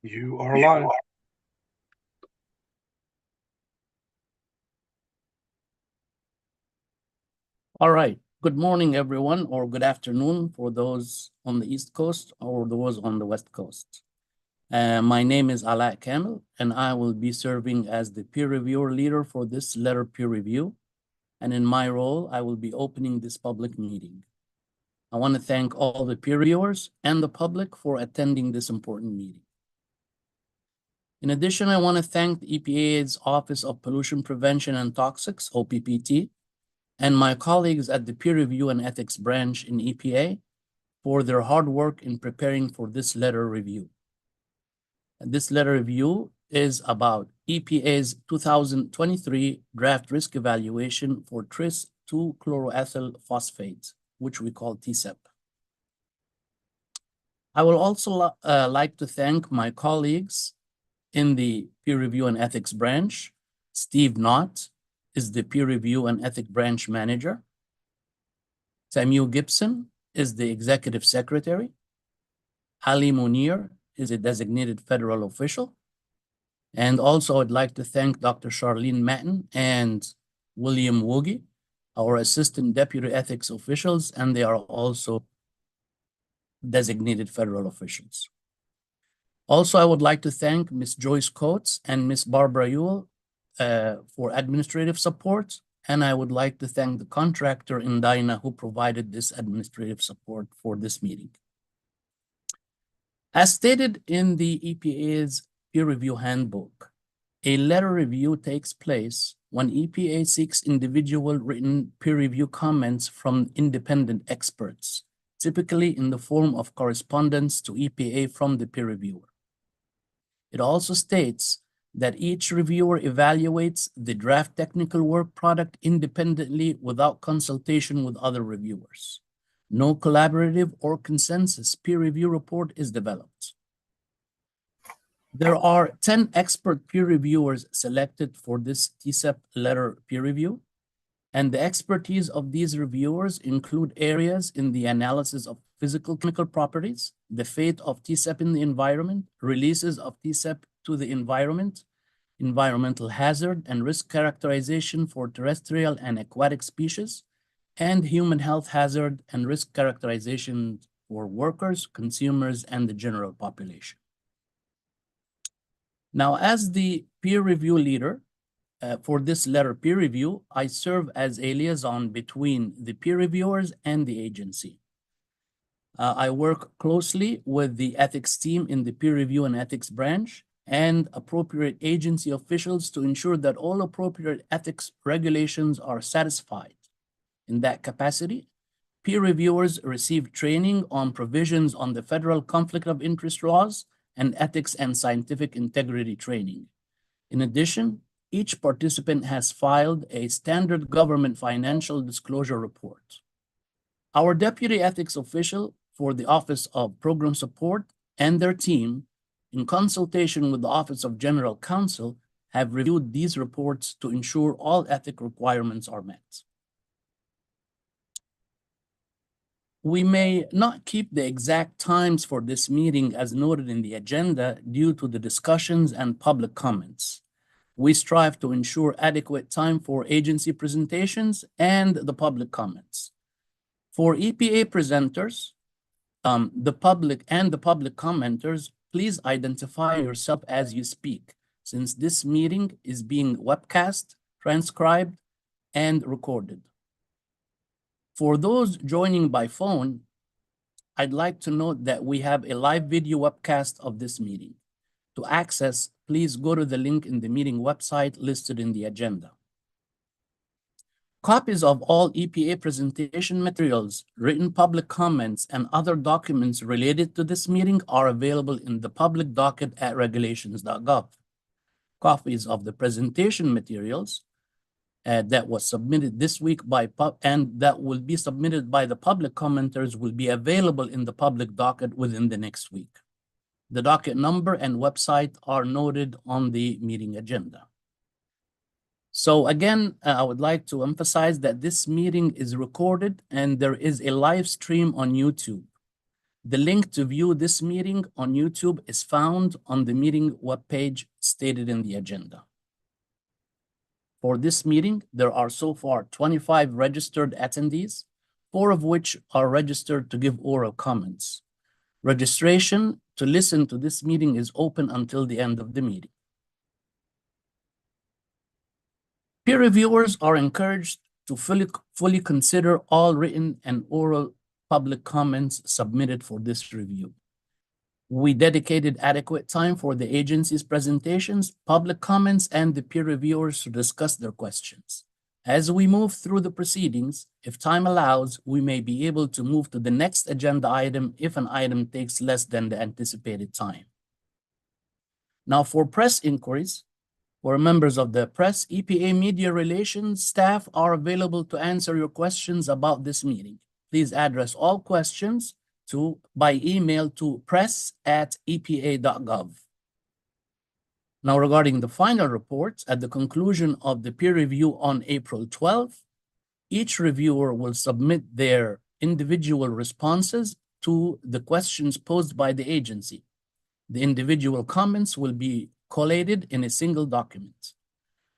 You are live. All right. Good morning, everyone, or good afternoon for those on the East Coast or those on the West Coast. My name is Ala Kamel, and I will be serving as the peer reviewer leader for this letter peer review. And in my role, I will be opening this public meeting. I want to thank all the peer reviewers and the public for attending this important meeting. In addition, I want to thank the EPA's Office of Pollution Prevention and Toxics, OPPT, and my colleagues at the Peer Review and Ethics Branch in EPA for their hard work in preparing for this letter review. And this letter review is about EPA's 2023 draft risk evaluation for tris 2-chloroethyl phosphate, which we call TCEP. I will also like to thank my colleagues in the Peer Review and Ethics Branch. Steve Knott is the Peer Review and Ethics Branch Manager. Samuel Gibson is the Executive Secretary. Ali Munir is a designated federal official. And also I'd like to thank Dr. Charlene Matten and William Woogie, our Assistant Deputy Ethics Officials, and they are also designated federal officials. Also, I would like to thank Ms. Joyce Coates and Ms. Barbara Ewell for administrative support, and I would like to thank the contractor in Dyna who provided this administrative support for this meeting. As stated in the EPA's peer review handbook, a letter review takes place when EPA seeks individual written peer review comments from independent experts, typically in the form of correspondence to EPA from the peer reviewer. It also states that each reviewer evaluates the draft technical work product independently without consultation with other reviewers. No collaborative or consensus peer review report is developed. There are 10 expert peer reviewers selected for this TCEP letter peer review, and the expertise of these reviewers include areas in the analysis of physical chemical properties, the fate of TCEP in the environment, releases of TCEP to the environment, environmental hazard and risk characterization for terrestrial and aquatic species, and human health hazard and risk characterization for workers, consumers, and the general population. Now, as the peer review leader for this letter peer review, I serve as a liaison between the peer reviewers and the agency. I work closely with the ethics team in the peer review and ethics branch and appropriate agency officials to ensure that all appropriate ethics regulations are satisfied. In that capacity, peer reviewers receive training on provisions on the federal conflict of interest laws and ethics and scientific integrity training. In addition, each participant has filed a standard government financial disclosure report. Our deputy ethics official for the Office of Program Support and their team, in consultation with the Office of General Counsel, have reviewed these reports to ensure all ethic requirements are met. We may not keep the exact times for this meeting as noted in the agenda due to the discussions and public comments. We strive to ensure adequate time for agency presentations and the public comments. For EPA presenters, the public commenters, please identify yourself as you speak, since this meeting is being webcast, transcribed, and recorded. For those joining by phone, I'd like to note that we have a live video webcast of this meeting. To access, please go to the link in the meeting website listed in the agenda. Copies of all EPA presentation materials, written public comments, and other documents related to this meeting are available in the public docket at regulations.gov. Copies of the presentation materials that was submitted this week and that will be submitted by the public commenters will be available in the public docket within the next week. The docket number and website are noted on the meeting agenda. So again, I would like to emphasize that this meeting is recorded and there is a live stream on YouTube. The link to view this meeting on YouTube is found on the meeting webpage stated in the agenda. For this meeting, there are so far 25 registered attendees, 4 of which are registered to give oral comments. Registration to listen to this meeting is open until the end of the meeting. Peer reviewers are encouraged to fully consider all written and oral public comments submitted for this review. We dedicated adequate time for the agency's presentations, public comments, and the peer reviewers to discuss their questions. As we move through the proceedings, if time allows, we may be able to move to the next agenda item if an item takes less than the anticipated time. Now, for press inquiries, for members of the press, EPA Media Relations staff are available to answer your questions about this meeting. Please address all questions by email to press@epa.gov. Now, regarding the final reports, at the conclusion of the peer review on April 12th, each reviewer will submit their individual responses to the questions posed by the agency. The individual comments will be collated in a single document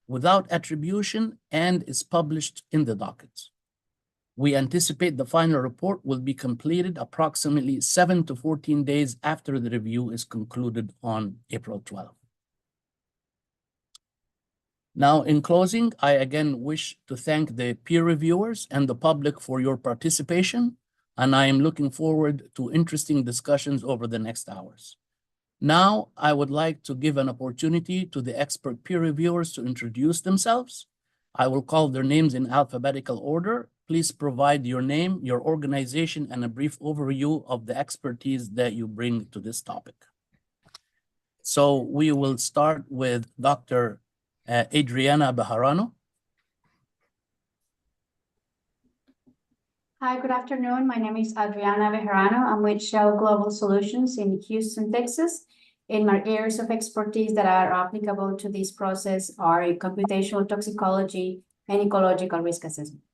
without attribution and is published in the docket. We anticipate the final report will be completed approximately 7 to 14 days after the review is concluded on April 12th. Now, in closing, I again wish to thank the peer reviewers and the public for your participation, and I am looking forward to interesting discussions over the next hours. Now, I would like to give an opportunity to the expert peer reviewers to introduce themselves. I will call their names in alphabetical order. Please provide your name, your organization, and a brief overview of the expertise that you bring to this topic. So we will start with Dr. Adriana Bejarano. Hi, good afternoon. My name is Adriana Bejarano. I'm with Shell Global Solutions in Houston, Texas. In my areas of expertise that are applicable to this process are computational toxicology and ecological risk assessment.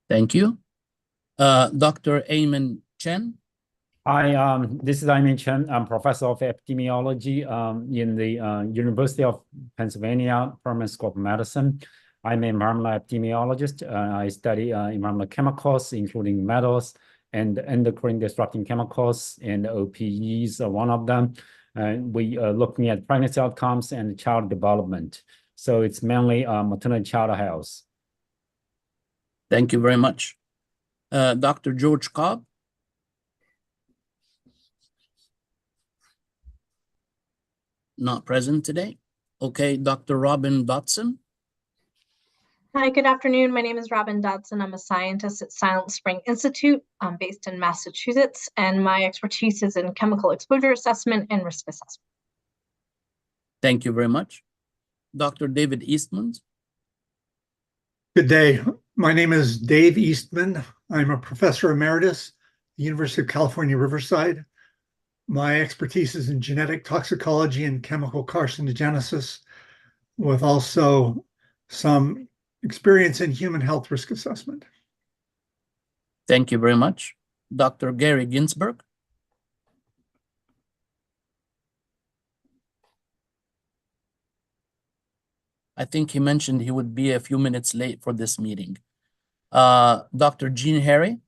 Thank you. Dr. Ayman Chen. Hi, this is Ayman Chen. I'm professor of epidemiology in the University of Pennsylvania, Perman School of Medicine. I'm an environmental epidemiologist. I study environmental chemicals, including metals and endocrine disrupting chemicals, and OPEs are one of them. We are looking at pregnancy outcomes and child development. So it's mainly maternal child health. Thank you very much. Dr. George Cobb. Not present today. Okay, Dr. Robin Dotson. Hi, good afternoon. My name is Robin Dodson. I'm a scientist at Silent Spring Institute. I'm based in Massachusetts, and my expertise is in chemical exposure assessment and risk assessment. Thank you very much. Dr. David Eastman. Good day. My name is Dave Eastman. I'm a professor emeritus at the University of California, Riverside. My expertise is in genetic toxicology and chemical carcinogenesis, with also some experience in human health risk assessment. Thank you very much. Dr. Gary Ginsberg. I think he mentioned he would be a few minutes late for this meeting. Dr. Jean Harry.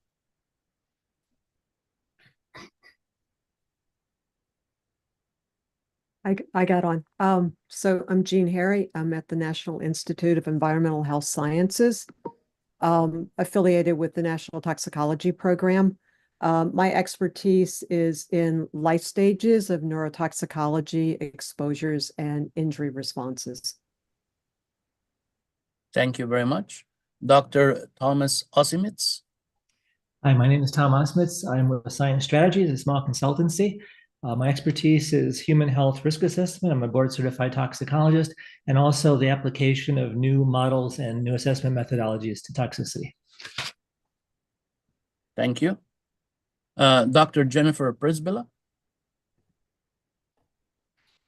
I got on. So I'm Jean Harry. I'm at the National Institute of Environmental Health Sciences, affiliated with the National Toxicology Program. My expertise is in life stages of neurotoxicology, exposures, and injury responses. Thank you very much. Dr. Thomas Osimitz. Hi, my name is Tom Osmitz. I'm with Science Strategies, a small consultancy. My expertise is human health risk assessment. I'm a board certified toxicologist, and also the application of new models and new assessment methodologies to toxicity. Thank you. Dr. Jennifer Prisbilla.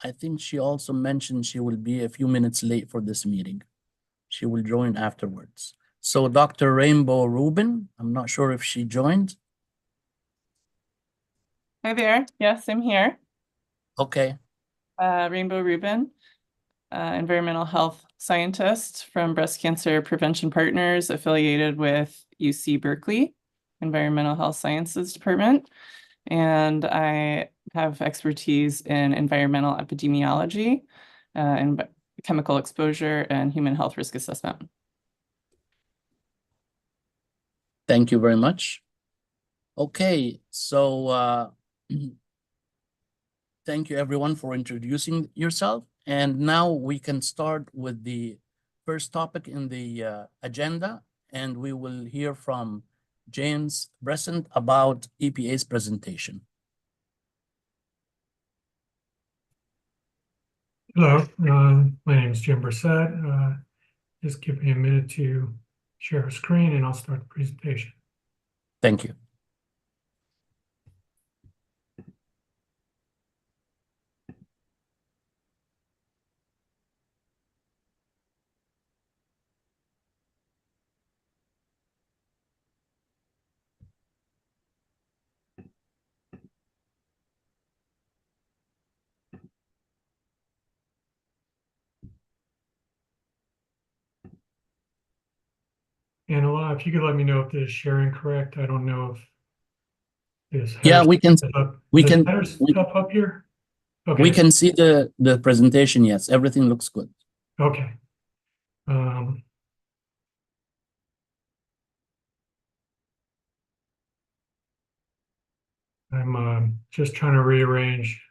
I think she also mentioned she will be a few minutes late for this meeting. She will join afterwards. So Dr. Rainbow Rubin, I'm not sure if she joined. Hi there. Yes, I'm here. Okay, Rainbow Rubin, environmental health scientist from Breast Cancer Prevention Partners, affiliated with UC Berkeley Environmental Health Sciences Department. And I have expertise in environmental epidemiology, and chemical exposure and human health risk assessment. thank you very much. Okay, so thank you everyone for introducing yourself. And now we can start with the first topic in the agenda, and we will hear from James Bresant about EPA's presentation. Hello, my name is Jim Bresant. Just give me a minute to share a screen and I'll start the presentation. Thank you. Angela, if you could let me know if this is sharing correct. I don't know if this Yeah, we can header stuff up here. Okay. we can see the presentation. Yes, everything looks good. Okay. I'm just trying to rearrange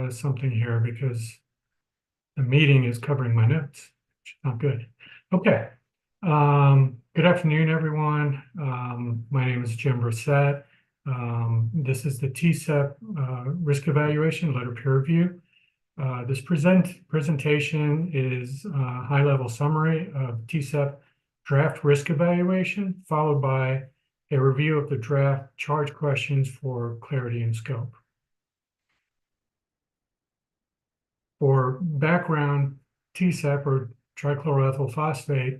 something here because the meeting is covering my notes, which is not good. Okay. Good afternoon, everyone. My name is Jim Bresant. This is the TCEP risk evaluation letter peer review. This presentation is a high-level summary of TCEP draft risk evaluation, followed by a review of the draft charge questions for clarity and scope. For background, TCEP, or trichloroethyl phosphate,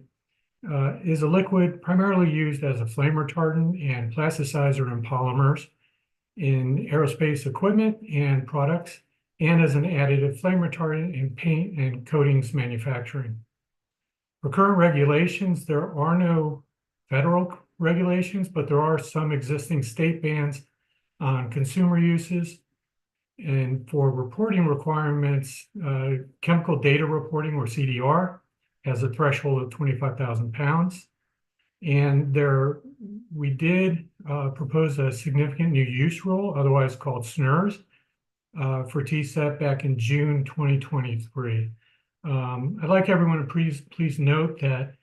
is a liquid primarily used as a flame retardant and plasticizer in polymers, in aerospace equipment and products, and as an additive flame retardant in paint and coatings manufacturing. For current regulations, there are no federal regulations, but there are some existing state bans on consumer uses. And for reporting requirements, chemical data reporting, or CDR, has a threshold of 25,000 pounds. And we did propose a significant new use rule, otherwise called SNURS, for TCEP back in June 2023. I'd like everyone to please note that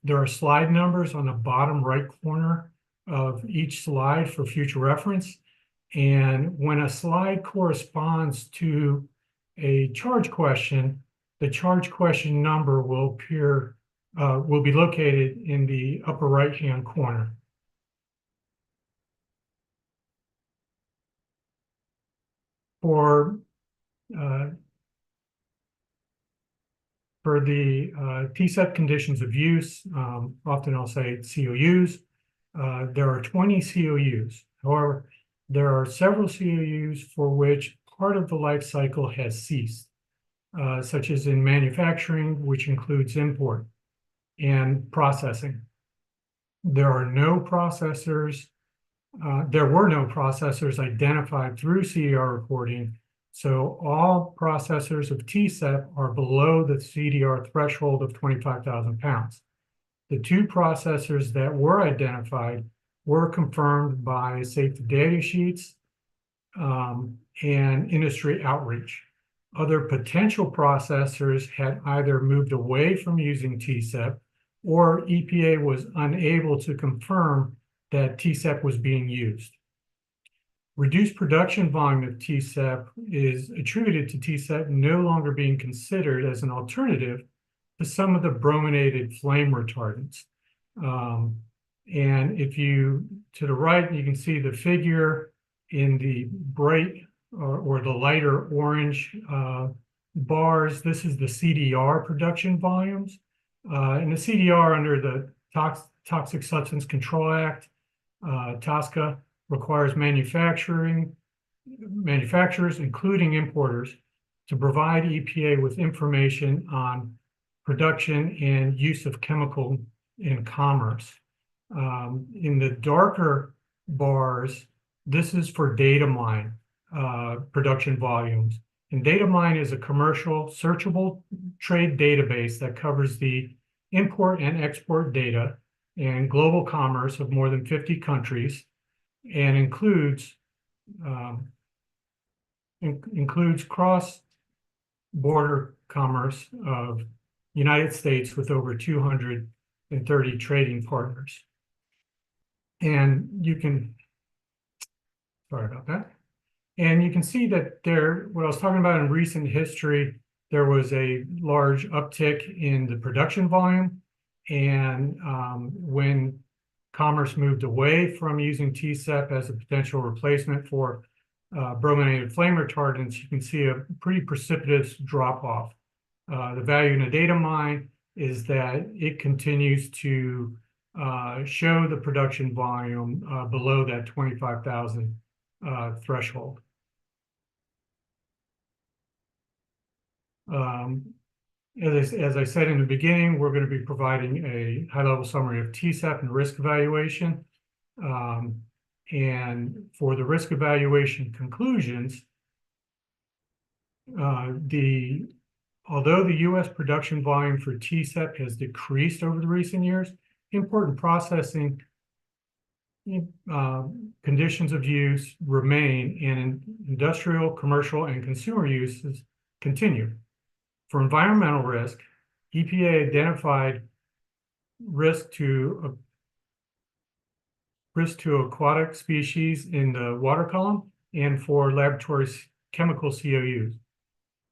there are slide numbers on the bottom right corner of each slide for future reference. And when a slide corresponds to a charge question, the charge question number will be located in the upper right-hand corner. For the TCEP conditions of use, often I'll say COUs, there are 20 COUs. However, there are several COUs for which part of the life cycle has ceased, such as in manufacturing, which includes import and processing. There were no processors identified through CDR reporting, so all processors of TCEP are below the CDR threshold of 25,000 pounds. The two processors that were identified were confirmed by safety data sheets and industry outreach. Other potential processors had either moved away from using TCEP, or EPA was unable to confirm that TCEP was being used. Reduced production volume of TCEP is attributed to TCEP no longer being considered as an alternative to some of the brominated flame retardants. And to the right, you can see the figure in the bright or the lighter orange bars. This is the CDR production volumes. And the CDR under the Toxic Substance Control Act, TSCA, requires manufacturing manufacturers, including importers, to provide EPA with information on production and use of chemical in commerce. In the darker bars, this is for data mine production volumes. And data mine is a commercial searchable trade database that covers the import and export data and global commerce of more than 50 countries, and includes cross-border commerce of United States with over 230 trading partners. And you can, sorry about that. And you can see that there, what I was talking about in recent history, there was a large uptick in the production volume. And when commerce moved away from using TCEP as a potential replacement for brominated flame retardants, you can see a pretty precipitous drop-off. The value in a data mine is that it continues to show the production volume below that 25,000 threshold. As I said in the beginning, we're going to be providing a high-level summary of TCEP and risk evaluation. And for the risk evaluation conclusions, although the U.S. production volume for TCEP has decreased over the recent years, import and processing conditions of use remain, and industrial, commercial, and consumer uses continue. For environmental risk, EPA identified risk to aquatic species in the water column and for laboratory chemical COUs.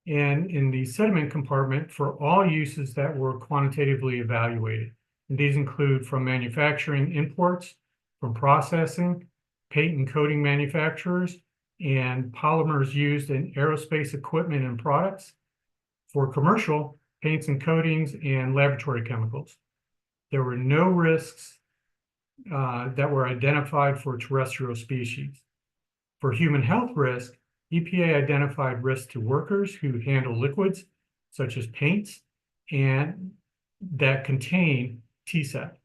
And in the sediment compartment for all uses that were quantitatively evaluated. And these include from manufacturing imports, from processing, paint and coating manufacturers, and polymers used in aerospace equipment and products, for commercial paints and coatings and laboratory chemicals. There were no risks that were identified for terrestrial species. For human health risk, EPA identified risks to workers who handle liquids, such as paints, and that contain TCEP.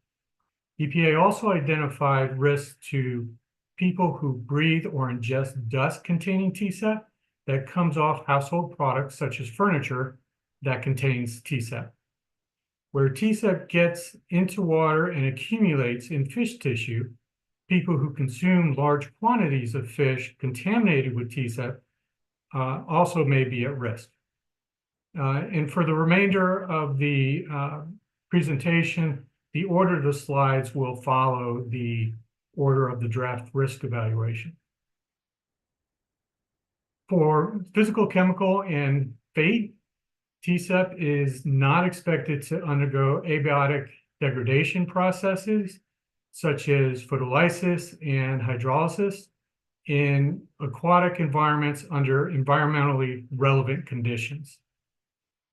EPA also identified risks to people who breathe or ingest dust containing TCEP that comes off household products such as furniture that contains TCEP. Where TCEP gets into water and accumulates in fish tissue, people who consume large quantities of fish contaminated with TCEP also may be at risk. And for the remainder of the presentation, the order of the slides will follow the order of the draft risk evaluation. For physical, chemical, and fate, TCEP is not expected to undergo abiotic degradation processes such as photolysis and hydrolysis in aquatic environments under environmentally relevant conditions.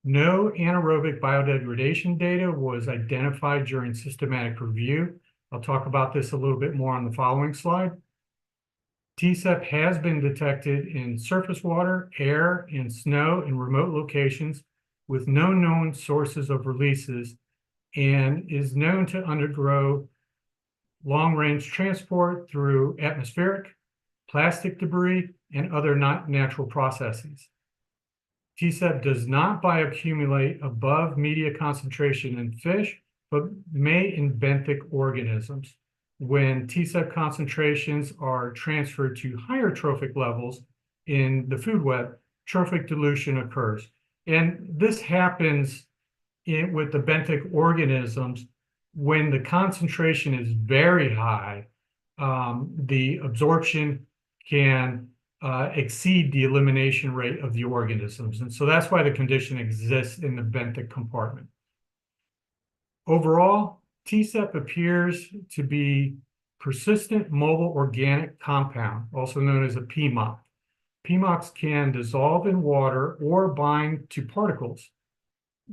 No anaerobic biodegradation data was identified during systematic review. I'll talk about this a little bit more on the following slide. TCEP has been detected in surface water, air, and snow in remote locations with no known sources of releases, and is known to undergo long-range transport through atmospheric, plastic debris, and other not natural processes. TCEP does not bioaccumulate above media concentration in fish, but may in benthic organisms. When TCEP concentrations are transferred to higher trophic levels in the food web, trophic dilution occurs. And this happens with the benthic organisms when the concentration is very high. The absorption can exceed the elimination rate of the organisms. And so that's why the condition exists in the benthic compartment. Overall, TCEP appears to be persistent mobile organic compound, also known as a PMOC. PMOCs can dissolve in water or bind to particles,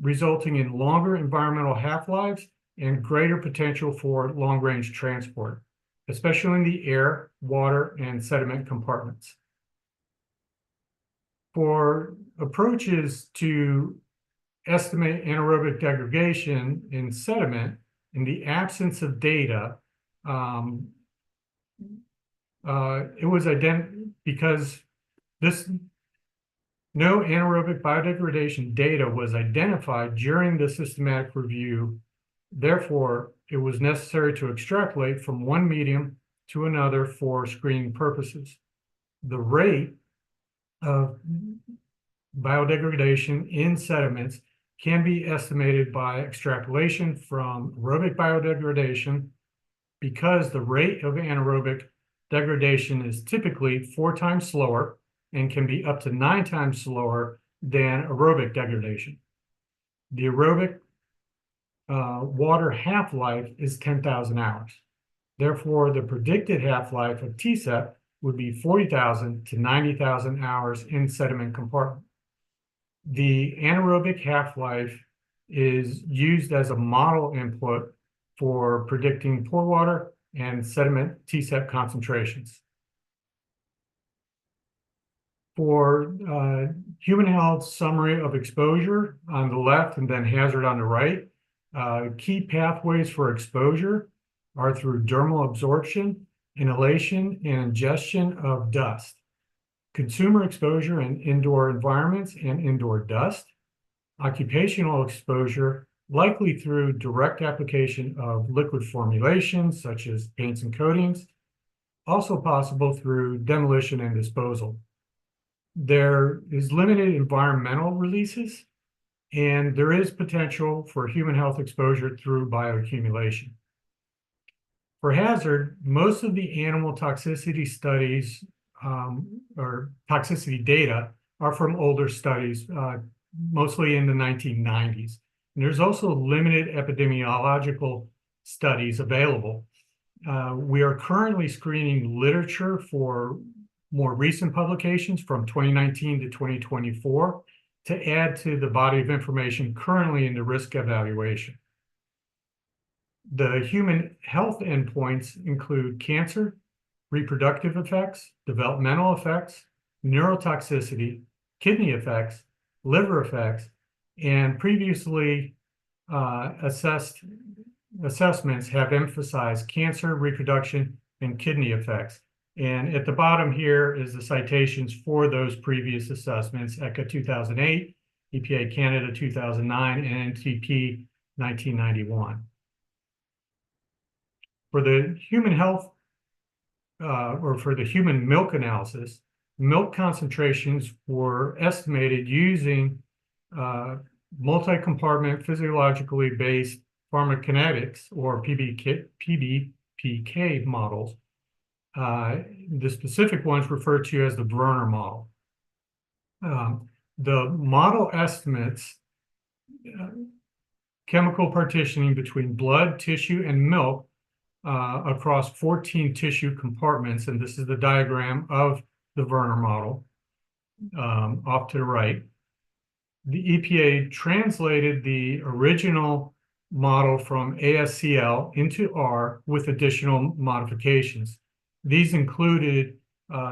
resulting in longer environmental half-lives and greater potential for long-range transport, especially in the air, water, and sediment compartments. For approaches to estimate anaerobic degradation in sediment in the absence of data, it was because no anaerobic biodegradation data was identified during the systematic review. Therefore, it was necessary to extrapolate from one medium to another for screening purposes. The rate of biodegradation in sediments can be estimated by extrapolation from aerobic biodegradation, because the rate of anaerobic degradation is typically 4 times slower and can be up to 9 times slower than aerobic degradation. The aerobic water half-life is 10,000 hours. Therefore, the predicted half-life of TCEP would be 40,000 to 90,000 hours in sediment compartment. The anaerobic half-life is used as a model input for predicting pore water and sediment TCEP concentrations. For human health summary of exposure on the left and then hazard on the right, key pathways for exposure are through dermal absorption, inhalation, and ingestion of dust. Consumer exposure in indoor environments and indoor dust. Occupational exposure, likely through direct application of liquid formulations such as paints and coatings, also possible through demolition and disposal. There is limited environmental releases, and there is potential for human health exposure through bioaccumulation. For hazard, most of the animal toxicity studies or toxicity data are from older studies, mostly in the 1990s. And there's also limited epidemiological studies available. We are currently screening literature for more recent publications from 2019 to 2024 to add to the body of information currently in the risk evaluation. The human health endpoints include cancer, reproductive effects, developmental effects, neurotoxicity, kidney effects, liver effects, and previously assessments have emphasized cancer, reproduction, and kidney effects. And at the bottom here is the citations for those previous assessments: ECA 2008, EPA Canada 2009, and NTP 1991. For the human health, or for the human milk analysis, milk concentrations were estimated using multi-compartment physiologically based pharmacokinetics, or PBPK models. The specific ones referred to as the Werner model. The model estimates chemical partitioning between blood, tissue, and milk across 14 tissue compartments, and this is the diagram of the Werner model off to the right. The EPA translated the original model from ASCL into R with additional modifications. These included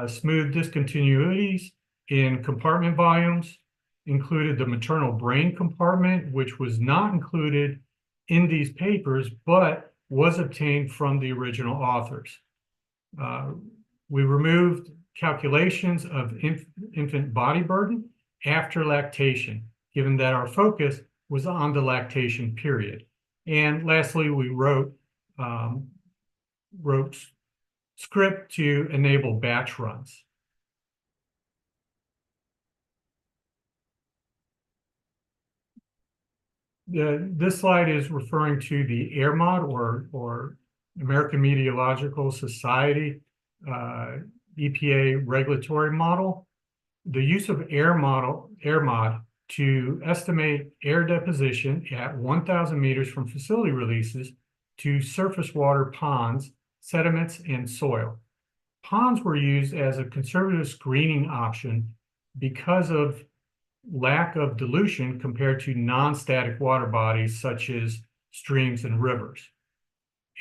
smooth discontinuities in compartment volumes, included the maternal brain compartment, which was not included in these papers, but was obtained from the original authors. We removed calculations of infant body burden after lactation, given that our focus was on the lactation period. And lastly, we wrote script to enable batch runs. This slide is referring to the AirMod, or American Meteorological Society EPA regulatory model. The use of AirMod to estimate air deposition at 1,000 meters from facility releases to surface water ponds, sediments, and soil. Ponds were used as a conservative screening option because of lack of dilution compared to non-static water bodies such as streams and rivers.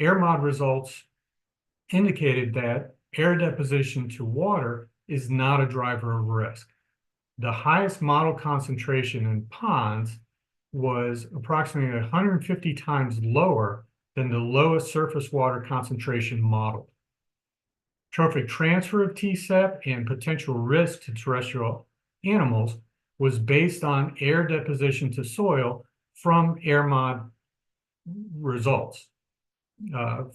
AirMod results indicated that air deposition to water is not a driver of risk. the highest model concentration in ponds was approximately 150 times lower than the lowest surface water concentration modeled. Trophic transfer of TCEP and potential risk to terrestrial animals was based on air deposition to soil from AirMod results.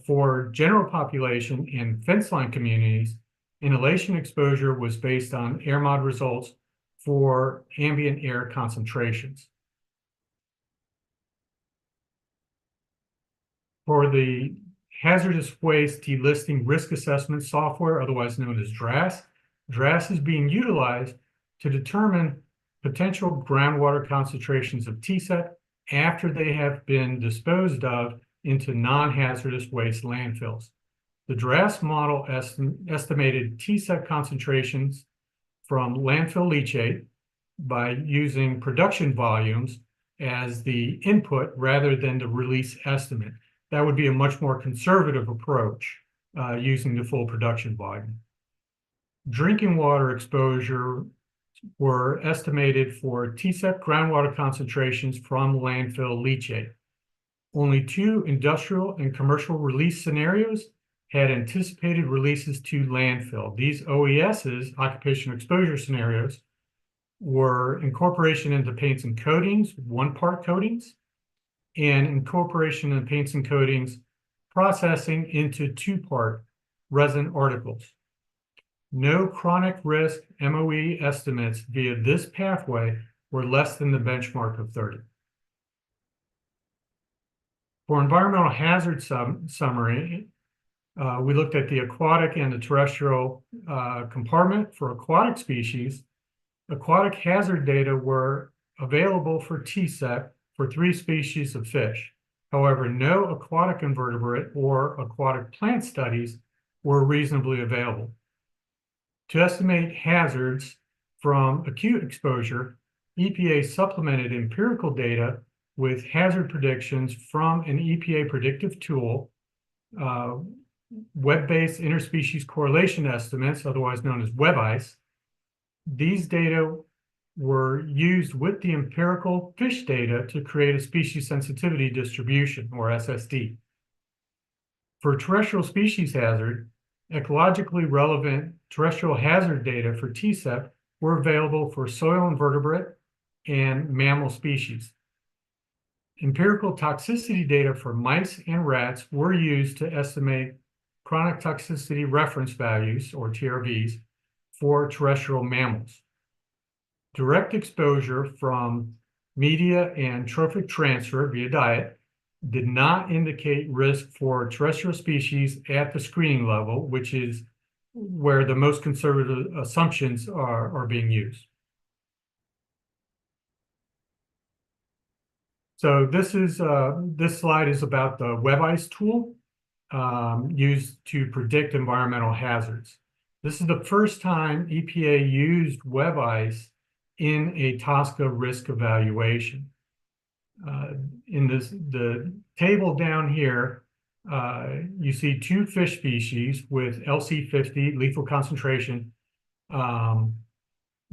For general population and fence line communities, inhalation exposure was based on AirMod results for ambient air concentrations. For the hazardous waste delisting risk assessment software, otherwise known as DRAS, DRAS is being utilized to determine potential groundwater concentrations of TCEP after they have been disposed of into non-hazardous waste landfills. The DRAS model estimated TCEP concentrations from landfill leachate by using production volumes as the input rather than the release estimate. That would be a much more conservative approach using the full production volume. Drinking water exposure were estimated for TCEP groundwater concentrations from landfill leachate. Only 2 industrial and commercial release scenarios had anticipated releases to landfill. These OESs, occupational exposure scenarios, were incorporation into paints and coatings, 1-part coatings, and incorporation in paints and coatings processing into 2-part resin articles. No chronic risk MOE estimates via this pathway were less than the benchmark of 30. For environmental hazard summary, we looked at the aquatic and the terrestrial compartment. For aquatic species, aquatic hazard data were available for TCEP for 3 species of fish. However, no aquatic invertebrate or aquatic plant studies were reasonably available. To estimate hazards from acute exposure, EPA supplemented empirical data with hazard predictions from an EPA predictive tool, web-based interspecies correlation estimates, otherwise known as WebICE. These data were used with the empirical fish data to create a species sensitivity distribution, or SSD. For terrestrial species hazard, ecologically relevant terrestrial hazard data for TCEP were available for soil invertebrate and mammal species. Empirical toxicity data for mice and rats were used to estimate chronic toxicity reference values, or TRVs, for terrestrial mammals. Direct exposure from media and trophic transfer via diet did not indicate risk for terrestrial species at the screening level, which is where the most conservative assumptions are being used. So this slide is about the WebICE tool used to predict environmental hazards. This is the first time EPA used WebICE in a TSCA risk evaluation. In the table down here, you see 2 fish species with LC50 lethal concentration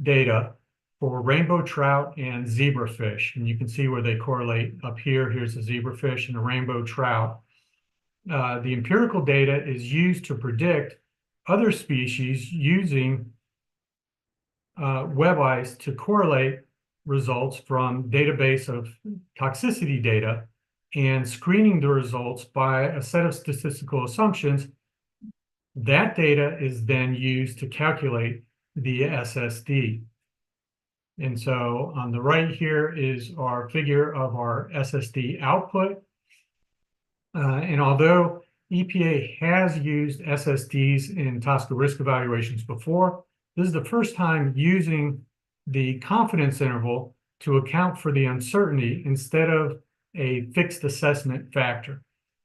data for rainbow trout and zebrafish. And you can see where they correlate up here. Here's the zebrafish and the rainbow trout. The empirical data is used to predict other species using WebICE to correlate results from database of toxicity data and screening the results by a set of statistical assumptions. That data is then used to calculate the SSD. And so on the right here is our figure of our SSD output. And although EPA has used SSDs in TSCA risk evaluations before, this is the first time using the confidence interval to account for the uncertainty instead of a fixed assessment factor.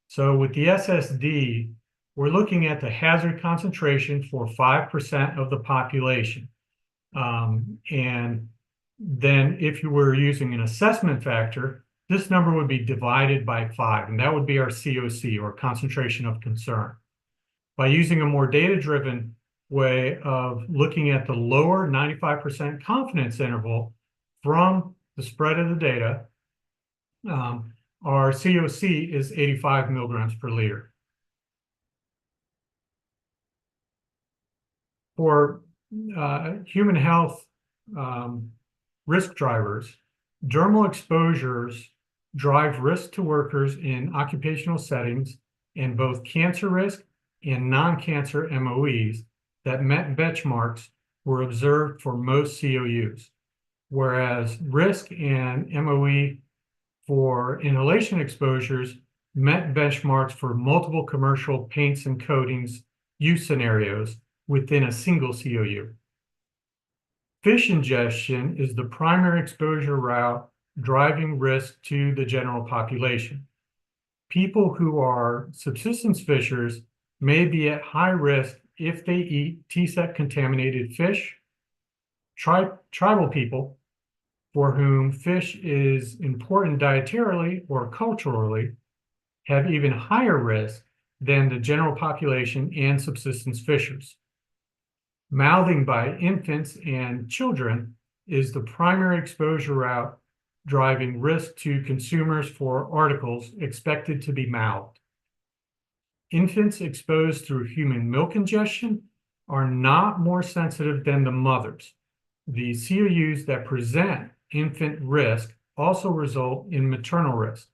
So with the SSD, we're looking at the hazard concentration for 5% of the population. And then if you were using an assessment factor, this number would be divided by 5, and that would be our COC, or concentration of concern. By using a more data-driven way of looking at the lower 95% confidence interval from the spread of the data. Our COC is 85 milligrams per liter. For human health risk drivers, dermal exposures drive risk to workers in occupational settings in both cancer risk and non-cancer MOEs that met benchmarks were observed for most COUs, whereas risk and MOE for inhalation exposures met benchmarks for multiple commercial paints and coatings use scenarios within a single COU. Fish ingestion is the primary exposure route driving risk to the general population. People who are subsistence fishers may be at high risk if they eat TCEP contaminated fish. Tribal people, for whom fish is important dietarily or culturally, have even higher risk than the general population and subsistence fishers. Mouthing by infants and children is the primary exposure route driving risk to consumers for articles expected to be mouthed. Infants exposed through human milk ingestion are not more sensitive than the mothers. The COUs that present infant risk also result in maternal risk.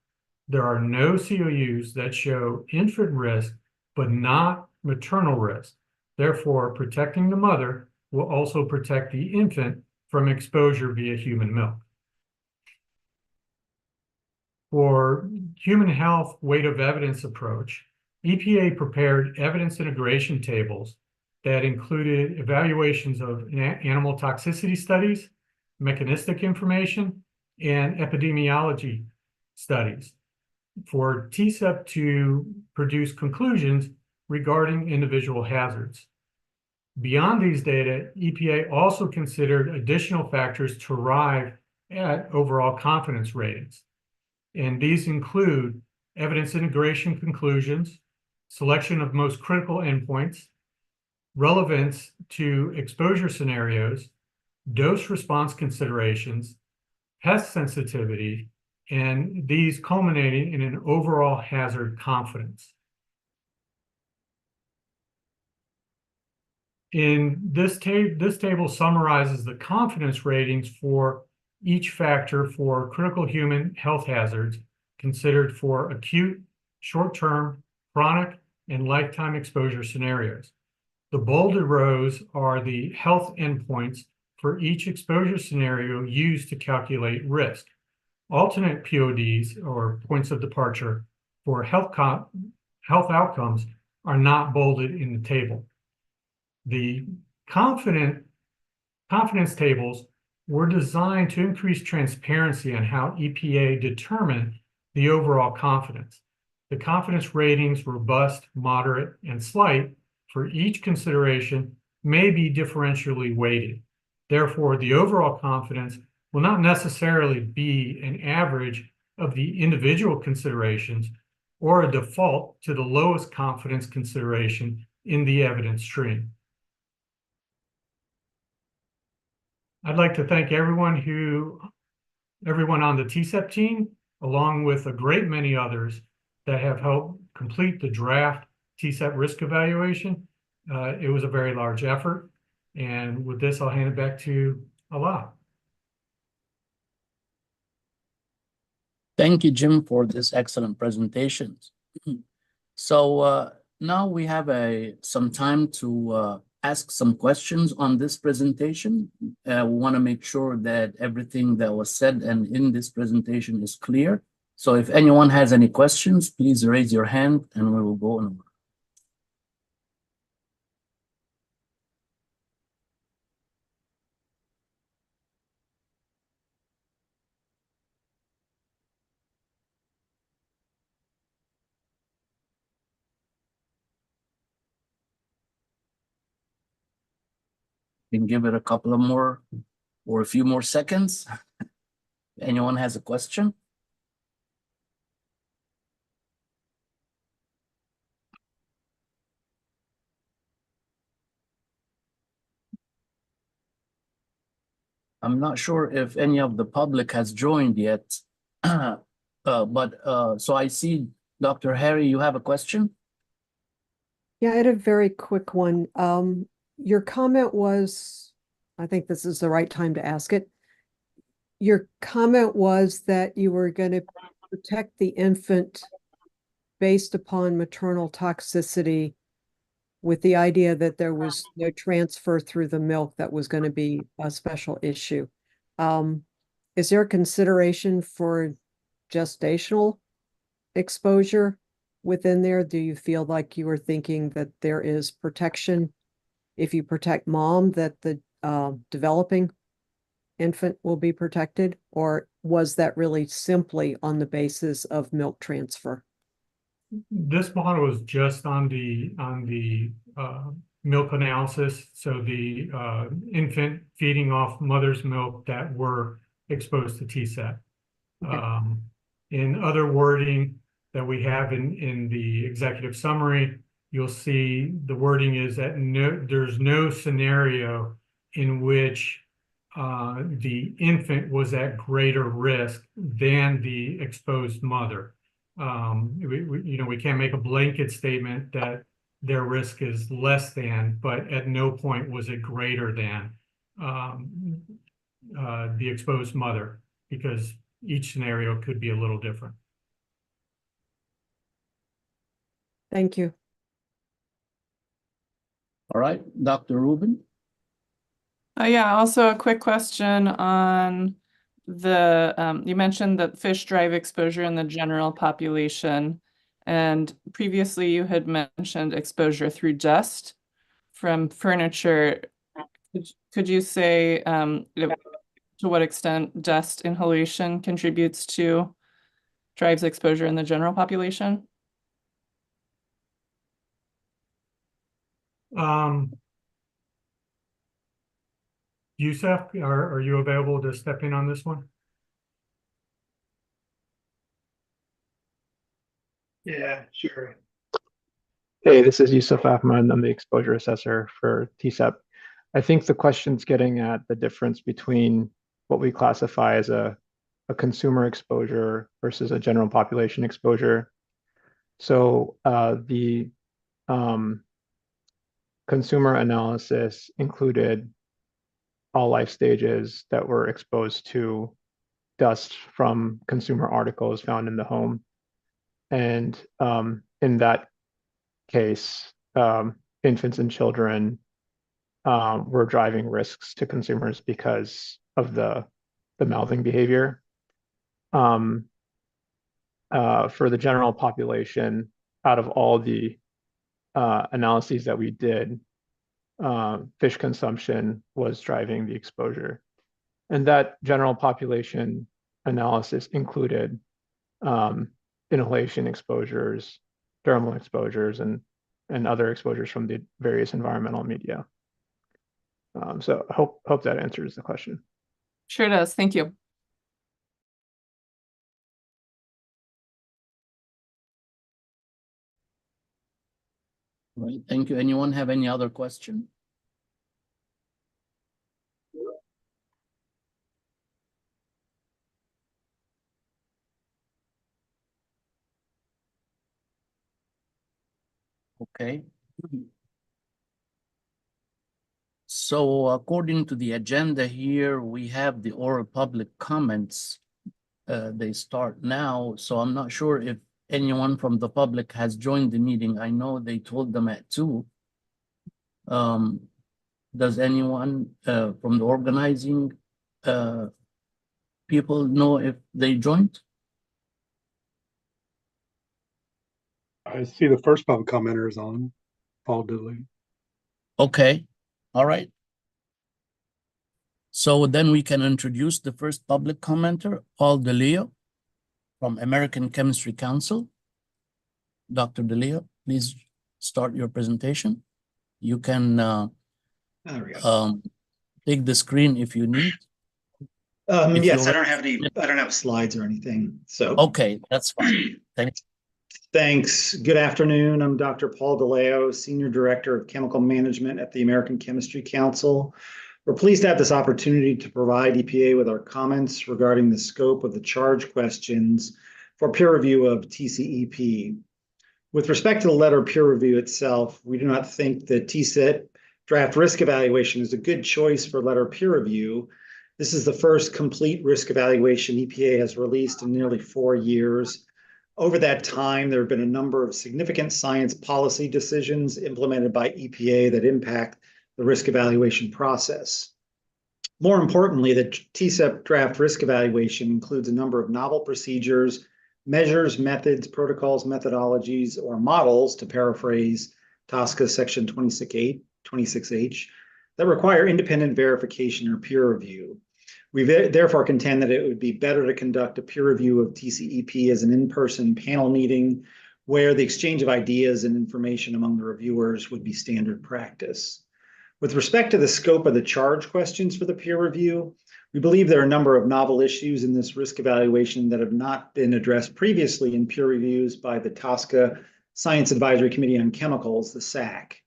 There are no COUs that show infant risk, but not maternal risk. Therefore, protecting the mother will also protect the infant from exposure via human milk. For human health weight of evidence approach, EPA prepared evidence integration tables that included evaluations of animal toxicity studies, mechanistic information, and epidemiology studies for TCEP to produce conclusions regarding individual hazards. Beyond these data, EPA also considered additional factors to arrive at overall confidence ratings. And these include evidence integration conclusions, selection of most critical endpoints, relevance to exposure scenarios, dose response considerations, pest sensitivity, and these culminating in an overall hazard confidence. This table summarizes the confidence ratings for each factor for critical human health hazards considered for acute, short-term, chronic, and lifetime exposure scenarios. The bolded rows are the health endpoints for each exposure scenario used to calculate risk. Alternate PODs, or points of departure, for health outcomes are not bolded in the table. The confidence tables were designed to increase transparency on how EPA determined the overall confidence. The confidence ratings, robust, moderate, and slight, for each consideration may be differentially weighted. Therefore, the overall confidence will not necessarily be an average of the individual considerations or a default to the lowest confidence consideration in the evidence stream. I'd like to thank everyone on the TCEP team, along with a great many others that have helped complete the draft TCEP risk evaluation. It was a very large effort. And with this, I'll hand it back to Alaa. Thank you, Jim, for this excellent presentation. So now we have some time to ask some questions on this presentation. We want to make sure that everything that was said and in this presentation is clear. So if anyone has any questions, please raise your hand and we will go on. Can give it a couple of more or a few more seconds. Anyone has a question? I'm not sure if any of the public has joined yet. So I see, Dr. Harry, you have a question? Yeah, I had a very quick one. Your comment was, I think this is the right time to ask it. Your comment was that you were going to protect the infant based upon maternal toxicity with the idea that there was no transfer through the milk that was going to be a special issue. Is there a consideration for gestational exposure within there? Do you feel like you were thinking that there is protection if you protect mom, that the developing infant will be protected? Or was that really simply on the basis of milk transfer? This model was just on the milk analysis. So the infant feeding off mother's milk that were exposed to TCEP. In other wording that we have in the executive summary, you'll see the wording is that there's no scenario in which the infant was at greater risk than the exposed mother. We can't make a blanket statement that their risk is less than, but at no point was it greater than the exposed mother, because each scenario could be a little different. Thank you. All right, Dr. Rubin? Yeah, also a quick question on the, you mentioned that fish drive exposure in the general population. And previously you had mentioned exposure through dust from furniture. Could you say to what extent dust inhalation contributes to drives exposure in the general population? Yusuf, are you available to step in on this one? Yeah, sure. Hey, this is Yusuf Ahmad. I'm the exposure assessor for TCEP. I think the question's getting at the difference between what we classify as a consumer exposure versus a general population exposure. So the consumer analysis included all life stages that were exposed to dust from consumer articles found in the home. And in that case, infants and children were driving risks to consumers because of the mouthing behavior. For the general population, out of all the analyses that we did, fish consumption was driving the exposure. And that general population analysis included inhalation exposures, dermal exposures, and other exposures from the various environmental media. So I hope that answers the question. Sure does. Thank you. Right, thank you. Anyone have any other question? Okay. So according to the agenda here, we have the oral public comments. They start now, so I'm not sure if anyone from the public has joined the meeting. I know they told them at 2. Does anyone from the organizing people know if they joined? I see the first public commenter is on, Paul Dooley. Okay, all right. So then we can introduce the first public commenter, Paul DeLeo from American Chemistry Council. Dr. DeLeo, please start your presentation. You can take the screen if you need. Yes, I don't have slides or anything. So okay, that's fine. Thanks. Thanks. Good afternoon. I'm Dr. Paul DeLeo, Senior Director of Chemical Management at the American Chemistry Council. We're pleased to have this opportunity to provide EPA with our comments regarding the scope of the charge questions for peer review of TCEP. With respect to the letter peer review itself, we do not think that TCEP draft risk evaluation is a good choice for letter peer review. This is the first complete risk evaluation EPA has released in nearly 4 years. Over that time, there have been a number of significant science policy decisions implemented by EPA that impact the risk evaluation process. More importantly, the TCEP draft risk evaluation includes a number of novel procedures, measures, methods, protocols, methodologies, or models, to paraphrase TSCA section 26H, that require independent verification or peer review. We therefore contend that it would be better to conduct a peer review of TCEP as an in-person panel meeting where the exchange of ideas and information among the reviewers would be standard practice. With respect to the scope of the charge questions for the peer review, we believe there are a number of novel issues in this risk evaluation that have not been addressed previously in peer reviews by the TSCA Science Advisory Committee on Chemicals, the SAC.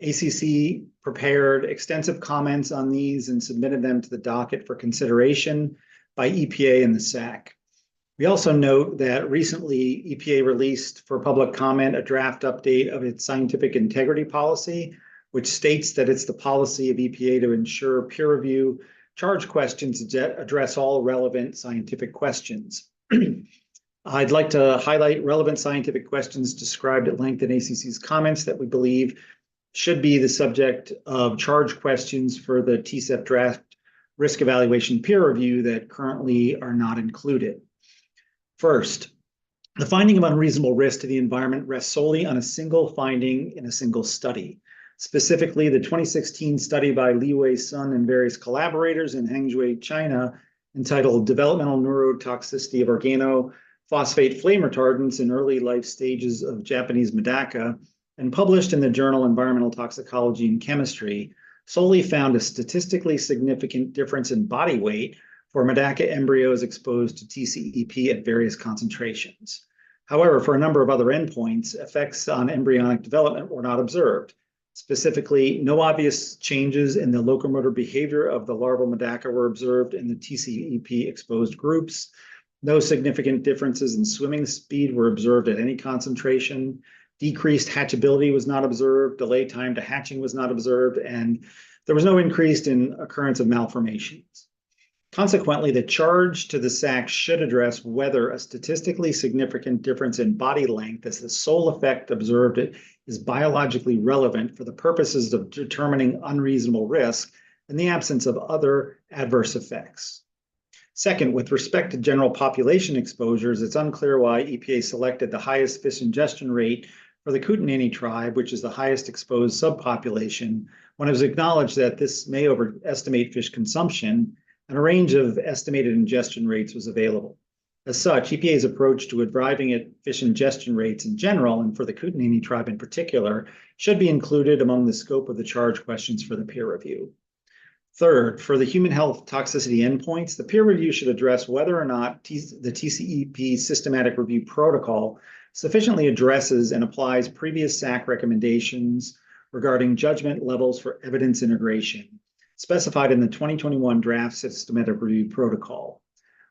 ACC prepared extensive comments on these and submitted them to the docket for consideration by EPA and the SAC. We also note that recently EPA released for public comment a draft update of its scientific integrity policy, which states that it's the policy of EPA to ensure peer review charge questions address all relevant scientific questions. I'd like to highlight relevant scientific questions described at length in ACC's comments that we believe should be the subject of charge questions for the TCEP draft risk evaluation peer review that currently are not included. First, the finding of unreasonable risk to the environment rests solely on a single finding in a single study. Specifically, the 2016 study by Li Wei Sun and various collaborators in Hangzhou, China, entitled Developmental Neurotoxicity of Organophosphate Flame Retardants in Early Life Stages of Japanese Medaka, and published in the journal Environmental Toxicology and Chemistry, solely found a statistically significant difference in body weight for Medaka embryos exposed to TCEP at various concentrations. However, for a number of other endpoints, effects on embryonic development were not observed. Specifically, no obvious changes in the locomotor behavior of the larval Medaka were observed in the TCEP exposed groups. No significant differences in swimming speed were observed at any concentration. Decreased hatchability was not observed, delay time to hatching was not observed, and there was no increase in occurrence of malformations. Consequently, the charge to the SAC should address whether a statistically significant difference in body length as the sole effect observed is biologically relevant for the purposes of determining unreasonable risk in the absence of other adverse effects. Second, with respect to general population exposures, it's unclear why EPA selected the highest fish ingestion rate for the Kootenai tribe, which is the highest exposed subpopulation, when it was acknowledged that this may overestimate fish consumption, and a range of estimated ingestion rates was available. As such, EPA's approach to arriving at fish ingestion rates in general, and for the Kootenai tribe in particular, should be included among the scope of the charge questions for the peer review. Third, for the human health toxicity endpoints, the peer review should address whether or not the TCEP systematic review protocol sufficiently addresses and applies previous SAC recommendations regarding judgment levels for evidence integration, specified in the 2021 draft systematic review protocol.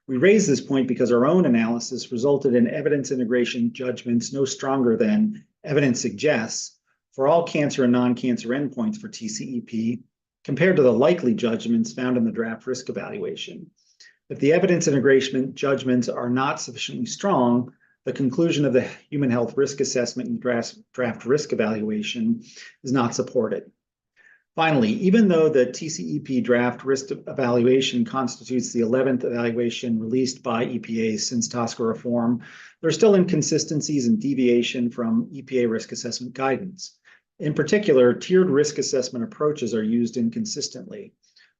We raise this point because our own analysis resulted in evidence integration judgments no stronger than evidence suggests for all cancer and non-cancer endpoints for TCEP, compared to the likely judgments found in the draft risk evaluation. If the evidence integration judgments are not sufficiently strong, the conclusion of the human health risk assessment and draft risk evaluation is not supported. Finally, even though the TCEP draft risk evaluation constitutes the 11th evaluation released by EPA since TSCA reform, there are still inconsistencies and deviation from EPA risk assessment guidance. In particular, tiered risk assessment approaches are used inconsistently.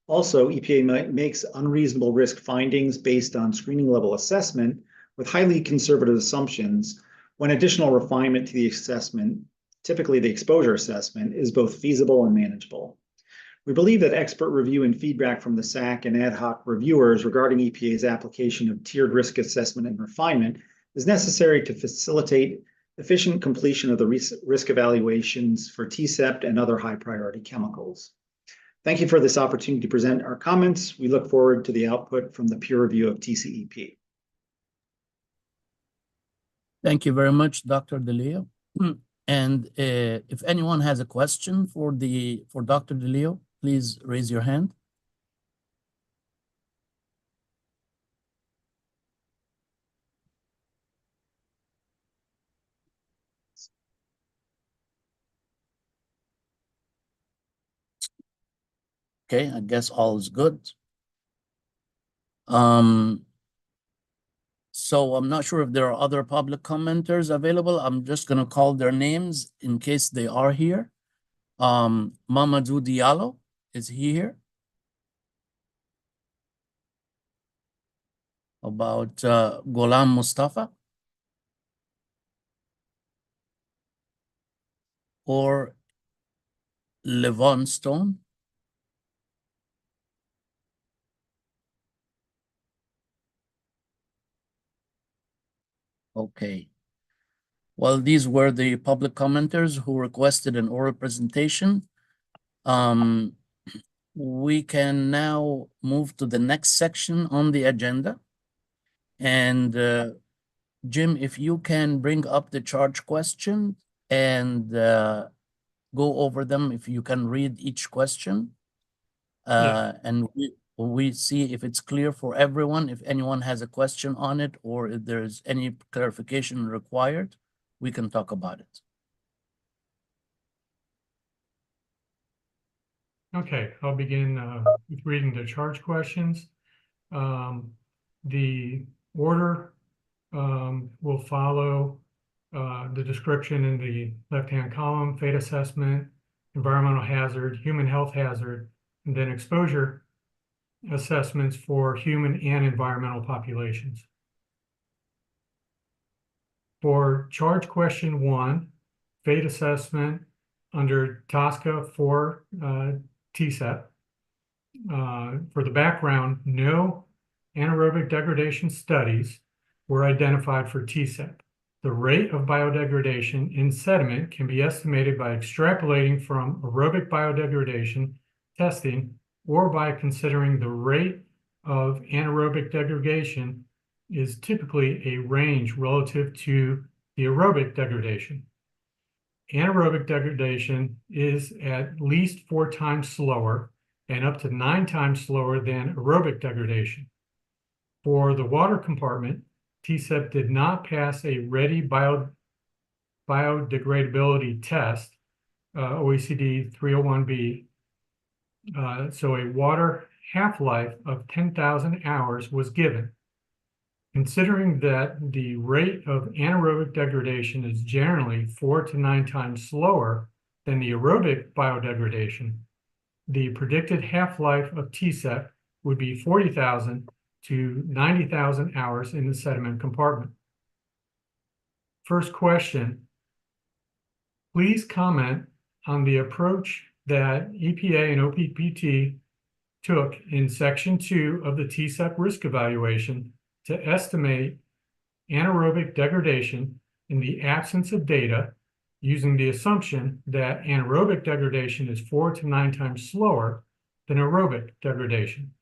Also, EPA makes unreasonable risk findings based on screening level assessment with highly conservative assumptions when additional refinement to the assessment, typically the exposure assessment, is both feasible and manageable. We believe that expert review and feedback from the SAC and ad hoc reviewers regarding EPA's application of tiered risk assessment and refinement is necessary to facilitate efficient completion of the risk evaluations for TCEP and other high priority chemicals. Thank you for this opportunity to present our comments. We look forward to the output from the peer review of TCEP. Thank you very much, Dr. DeLeo. And if anyone has a question for Dr. DeLeo, please raise your hand. Okay, I guess all is good. So I'm not sure if there are other public commenters available. I'm just going to call their names in case they are here. Mamadou Diallo, is he here? About Ghulam Mustafa? Or Levon Stone? Okay. Well, these were the public commenters who requested an oral presentation. We can now move to the next section on the agenda. And Jim, if you can bring up the charge question and go over them, if you can read each question. And we see if it's clear for everyone, if anyone has a question on it, or if there's any clarification required, we can talk about it. Okay, I'll begin with reading the charge questions. The order will follow the description in the left-hand column: fate assessment, environmental hazard, human health hazard, and then exposure assessments for human and environmental populations. For charge question 1, fate assessment under TSCA for TCEP. For the background, no anaerobic degradation studies were identified for TCEP. The rate of biodegradation in sediment can be estimated by extrapolating from aerobic biodegradation testing or by considering the rate of anaerobic degradation is typically a range relative to the aerobic degradation. Anaerobic degradation is at least 4 times slower and up to 9 times slower than aerobic degradation. For the water compartment, TCEP did not pass a ready biodegradability test, OECD 301B. So a water half-life of 10,000 hours was given. Considering that the rate of anaerobic degradation is generally 4 to 9 times slower than the aerobic biodegradation, the predicted half-life of TCEP would be 40,000 to 90,000 hours in the sediment compartment. First question, please comment on the approach that EPA and OPPT took in Section 2 of the TCEP risk evaluation to estimate anaerobic degradation in the absence of data using the assumption that anaerobic degradation is 4 to 9 times slower than aerobic degradation,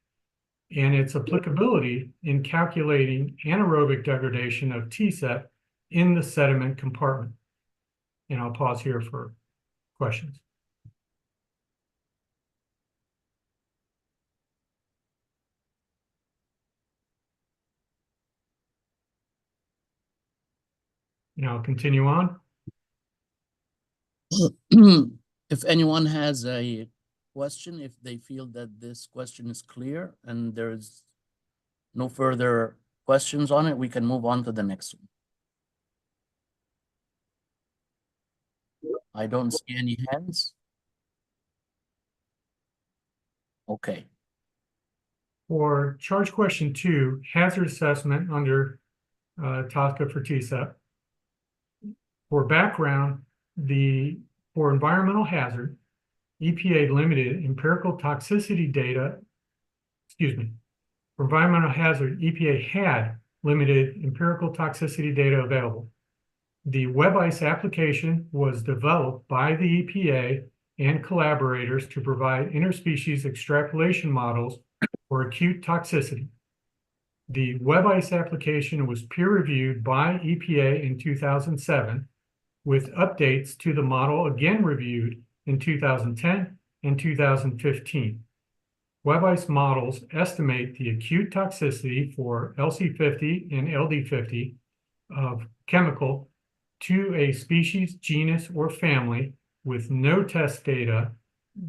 and its applicability in calculating anaerobic degradation of TCEP in the sediment compartment. And I'll pause here for questions. And I'll continue on. If anyone has a question, if they feel that this question is clear and there's no further questions on it, we can move on to the next one. I don't see any hands. Okay. For charge question 2, hazard assessment under TSCA for TCEP. For background, for environmental hazard, EPA limited empirical toxicity data, for environmental hazard, EPA had limited empirical toxicity data available. The WebICE application was developed by the EPA and collaborators to provide interspecies extrapolation models for acute toxicity. The WebICE application was peer-reviewed by EPA in 2007, with updates to the model again reviewed in 2010 and 2015. WebICE models estimate the acute toxicity for LC50 and LD50 of chemical to a species, genus, or family with no test data,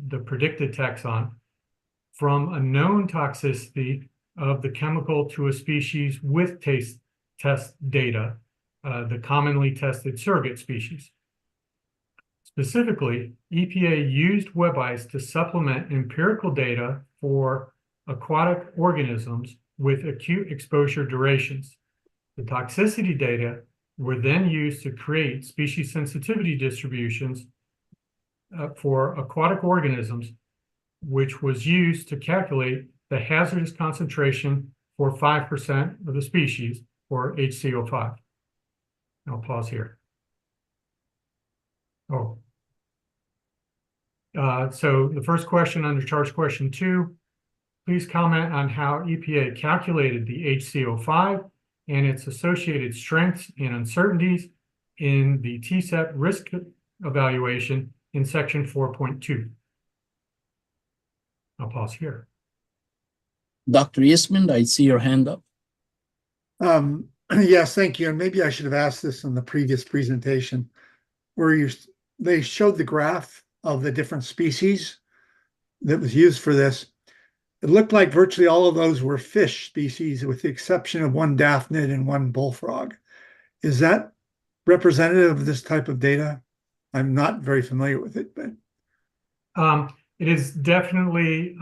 the predicted taxon, from a known toxicity of the chemical to a species with test data, the commonly tested surrogate species. Specifically, EPA used WebICE to supplement empirical data for aquatic organisms with acute exposure durations. The toxicity data were then used to create species sensitivity distributions for aquatic organisms, which was used to calculate the hazardous concentration for 5% of the species, or HCO5. I'll pause here. So the first question under charge question 2, please comment on how EPA calculated the HCO5 and its associated strengths and uncertainties in the TCEP risk evaluation in section 4.2. I'll pause here. Dr. Eastman, I see your hand up. Yes, thank you. And maybe I should have asked this in the previous presentation, where they showed the graph of the different species that was used for this. It looked like virtually all of those were fish species, with the exception of one daphnid and one bullfrog. Is that representative of this type of data? I'm not very familiar with it, but it is definitely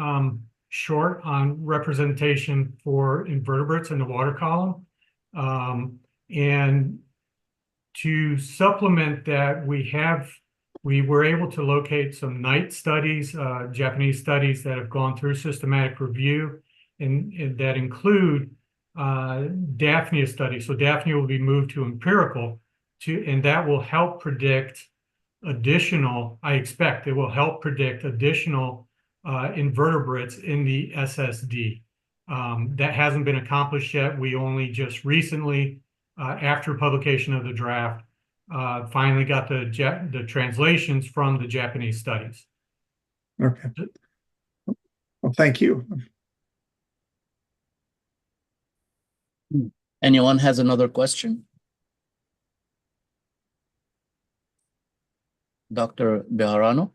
short on representation for invertebrates in the water column. And to supplement that, we were able to locate some night studies, Japanese studies that have gone through systematic review, and that include Daphnia studies. So Daphnia will be moved to empirical, and that will help predict additional, I expect it will help predict additional invertebrates in the SSD. That hasn't been accomplished yet. We only just recently, after publication of the draft, finally got the translations from the Japanese studies. okay. Well, thank you. Anyone has another question? Dr. Bejarano?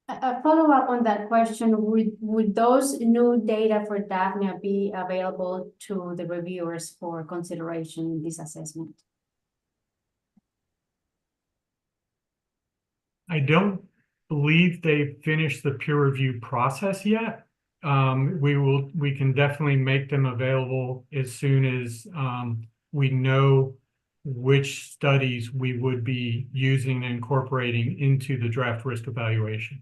A follow-up on that question, would those new data for Daphnia be available to the reviewers for consideration in this assessment? I don't believe they've finished the peer review process yet. We can definitely make them available as soon as we know which studies we would be using and incorporating into the draft risk evaluation.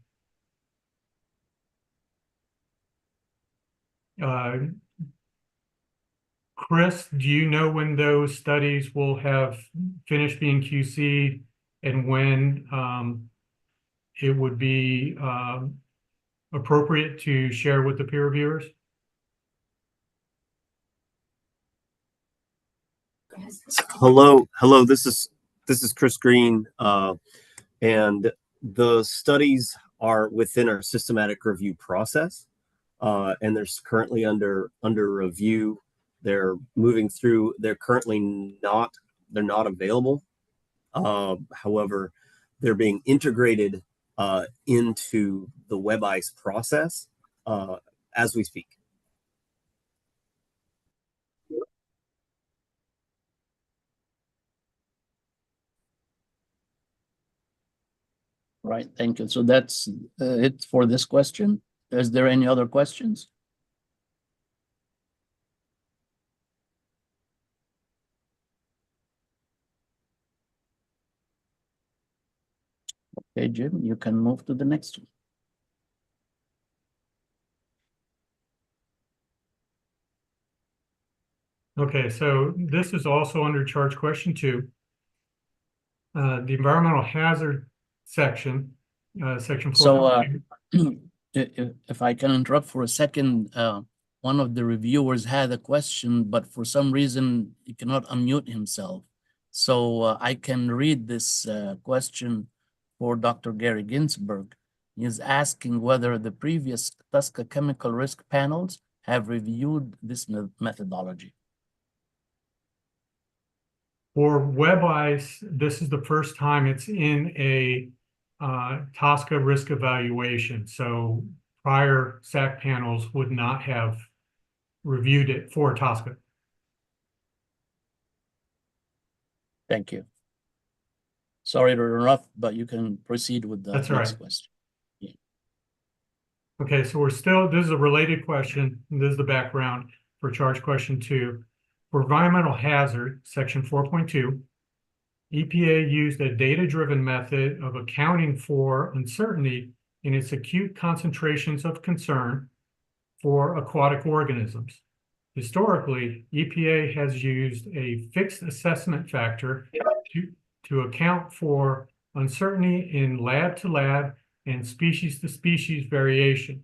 Chris, do you know when those studies will have finished being QC'd and when it would be appropriate to share with the peer reviewers? Hello, this is Chris Green, and the studies are within our systematic review process, and they're currently under review. They're moving through. They're currently not available. However, they're being integrated into the WebICE process as we speak. Right, thank you. So that's it for this question. Is there any other questions? Okay, Jim, you can move to the next one. Okay, so this is also under charge question 2. The environmental hazard section, section So 4.2. if I can interrupt for a second, one of the reviewers had a question, but for some reason he cannot unmute himself. So I can read this question for Dr. Gary Ginsberg. He is asking whether the previous TSCA chemical risk panels have reviewed this methodology. For WebICE, this is the first time it's in a TSCA risk evaluation. So prior SAC panels would not have reviewed it for TSCA. Thank you. Sorry to interrupt, but you can proceed with the That's all next right. question. Yeah. Okay, so this is a related question. This is the background for charge question 2. For environmental hazard, section 4.2, EPA used a data-driven method of accounting for uncertainty in its acute concentrations of concern for aquatic organisms. Historically, EPA has used a fixed assessment factor to account for uncertainty in lab-to-lab and species-to-species variation.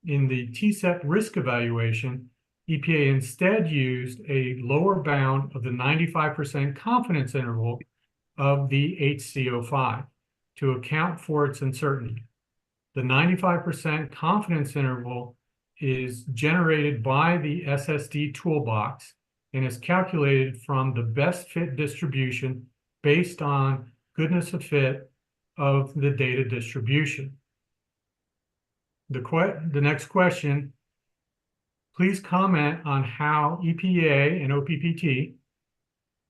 In the TCEP risk evaluation, EPA instead used a lower bound of the 95% confidence interval of the HCO5 to account for its uncertainty. The 95% confidence interval is generated by the SSD toolbox and is calculated from the best fit distribution based on goodness of fit of the data distribution. The next question, please comment on how EPA and OPPT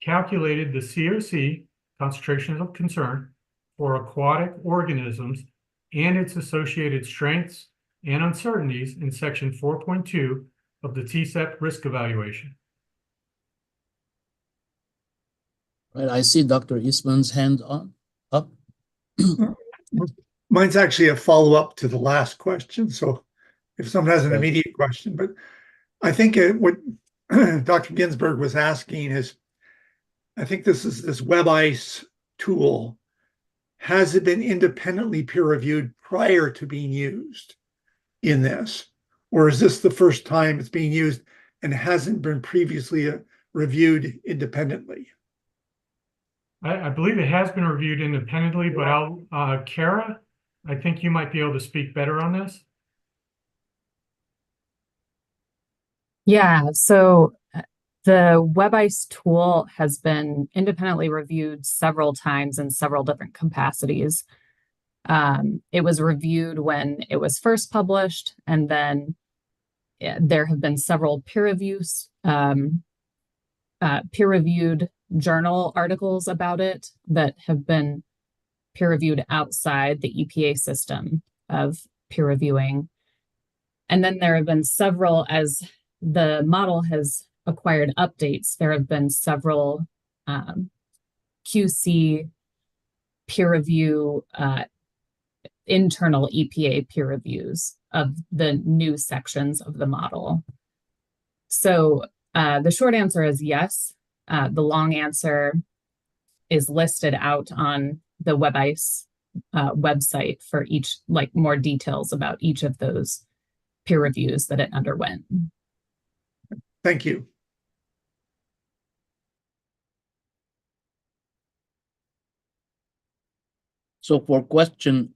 calculated the COC, concentrations of concern, for aquatic organisms and its associated strengths and uncertainties in section 4.2 of the TCEP risk evaluation. Right, I see Dr. Eastman's hand up. Mine's actually a follow-up to the last question. So if someone has an Okay. immediate question, but I think what Dr. Ginsberg was asking is, I think this WebICE tool, has it been independently peer reviewed prior to being used in this? Or is this the first time it's being used and hasn't been previously reviewed independently? I believe it has been reviewed independently, but Kara, I think you might be able to speak better on this. Yeah, so the WebICE tool has been independently reviewed several times in several different capacities. It was reviewed when it was first published, and then there have been several peer-reviewed journal articles about it that have been peer-reviewed outside the EPA system of peer reviewing. And then there have been several, as the model has acquired updates, there have been several QC peer review, internal EPA peer reviews of the new sections of the model. So the short answer is yes. The long answer is listed out on the WebICE website for each, like more details about each of those peer reviews that it underwent. Thank you. So for question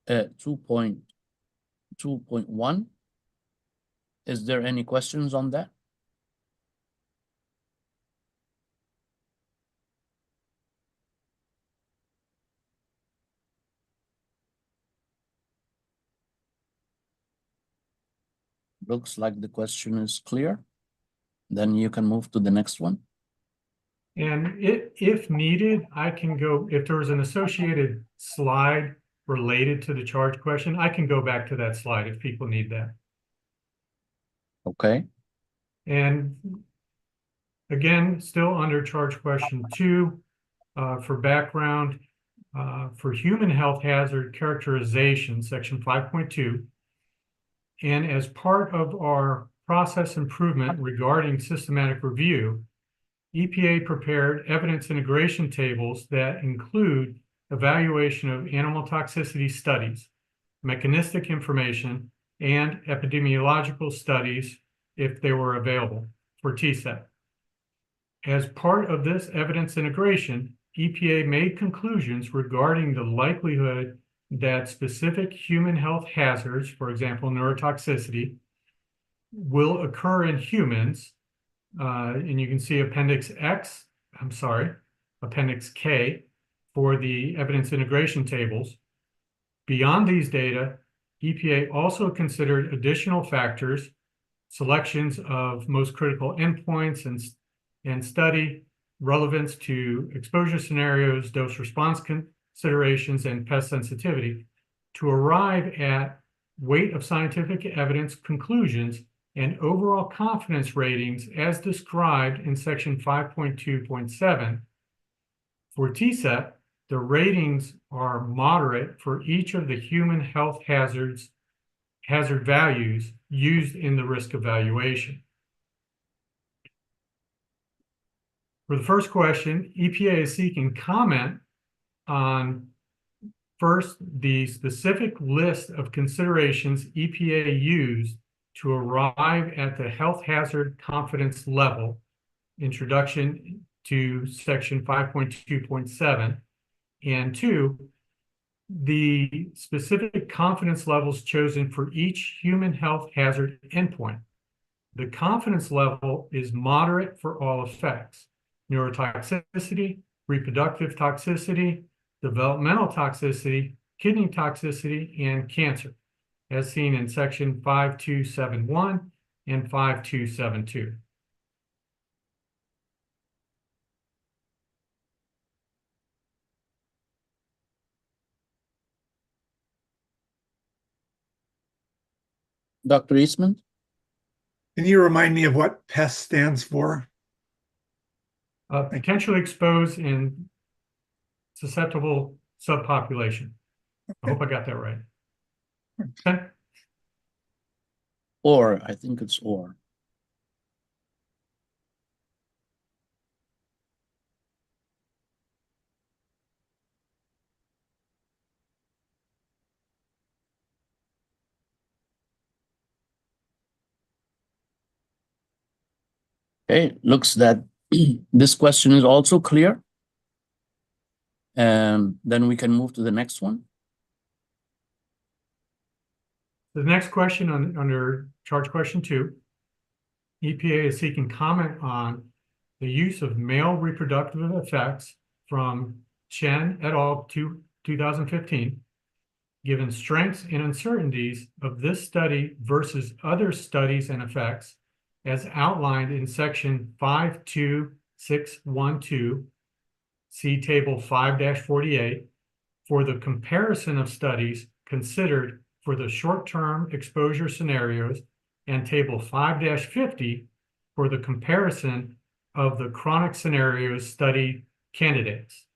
2.2.1, is there any questions on that? Looks like the question is clear. Then you can move to the next one. And if needed, I can go, if there was an associated slide related to the charge question, I can go back to that slide if people need that. Okay. And again, still under charge question 2, for background, for human health hazard characterization, section 5.2, and as part of our process improvement regarding systematic review, EPA prepared evidence integration tables that include evaluation of animal toxicity studies, mechanistic information, and epidemiological studies if they were available for TCEP. As part of this evidence integration, EPA made conclusions regarding the likelihood that specific human health hazards, for example, neurotoxicity, will occur in humans. And you can see Appendix K for the evidence integration tables. Beyond these data, EPA also considered additional factors, selections of most critical endpoints and study relevance to exposure scenarios, dose response considerations, and pest sensitivity to arrive at weight of scientific evidence conclusions and overall confidence ratings as described in section 5.2.7. For TCEP, the ratings are moderate for each of the human health hazard values used in the risk evaluation. For the first question, EPA is seeking comment on first, the specific list of considerations EPA used to arrive at the health hazard confidence level, introduction to section 5.2.7, and two, the specific confidence levels chosen for each human health hazard endpoint. The confidence level is moderate for all effects: neurotoxicity, reproductive toxicity, developmental toxicity, kidney toxicity, and cancer, as seen in section 5271 and 5272. Dr. Eastman? Can you remind me of what PEST stands for? Potentially exposed and susceptible subpopulation. I hope I got that right. Okay. Or, I think it's or. Okay, looks that this question is also clear. Then we can move to the next one. The next question under charge question 2, EPA is seeking comment on the use of male reproductive effects from Chen et al. 2015, given strengths and uncertainties of this study versus other studies and effects as outlined in section 52612, see table 5-48, for the comparison of studies considered for the short-term exposure scenarios, and table 5-50 for the comparison of the chronic scenarios study candidates.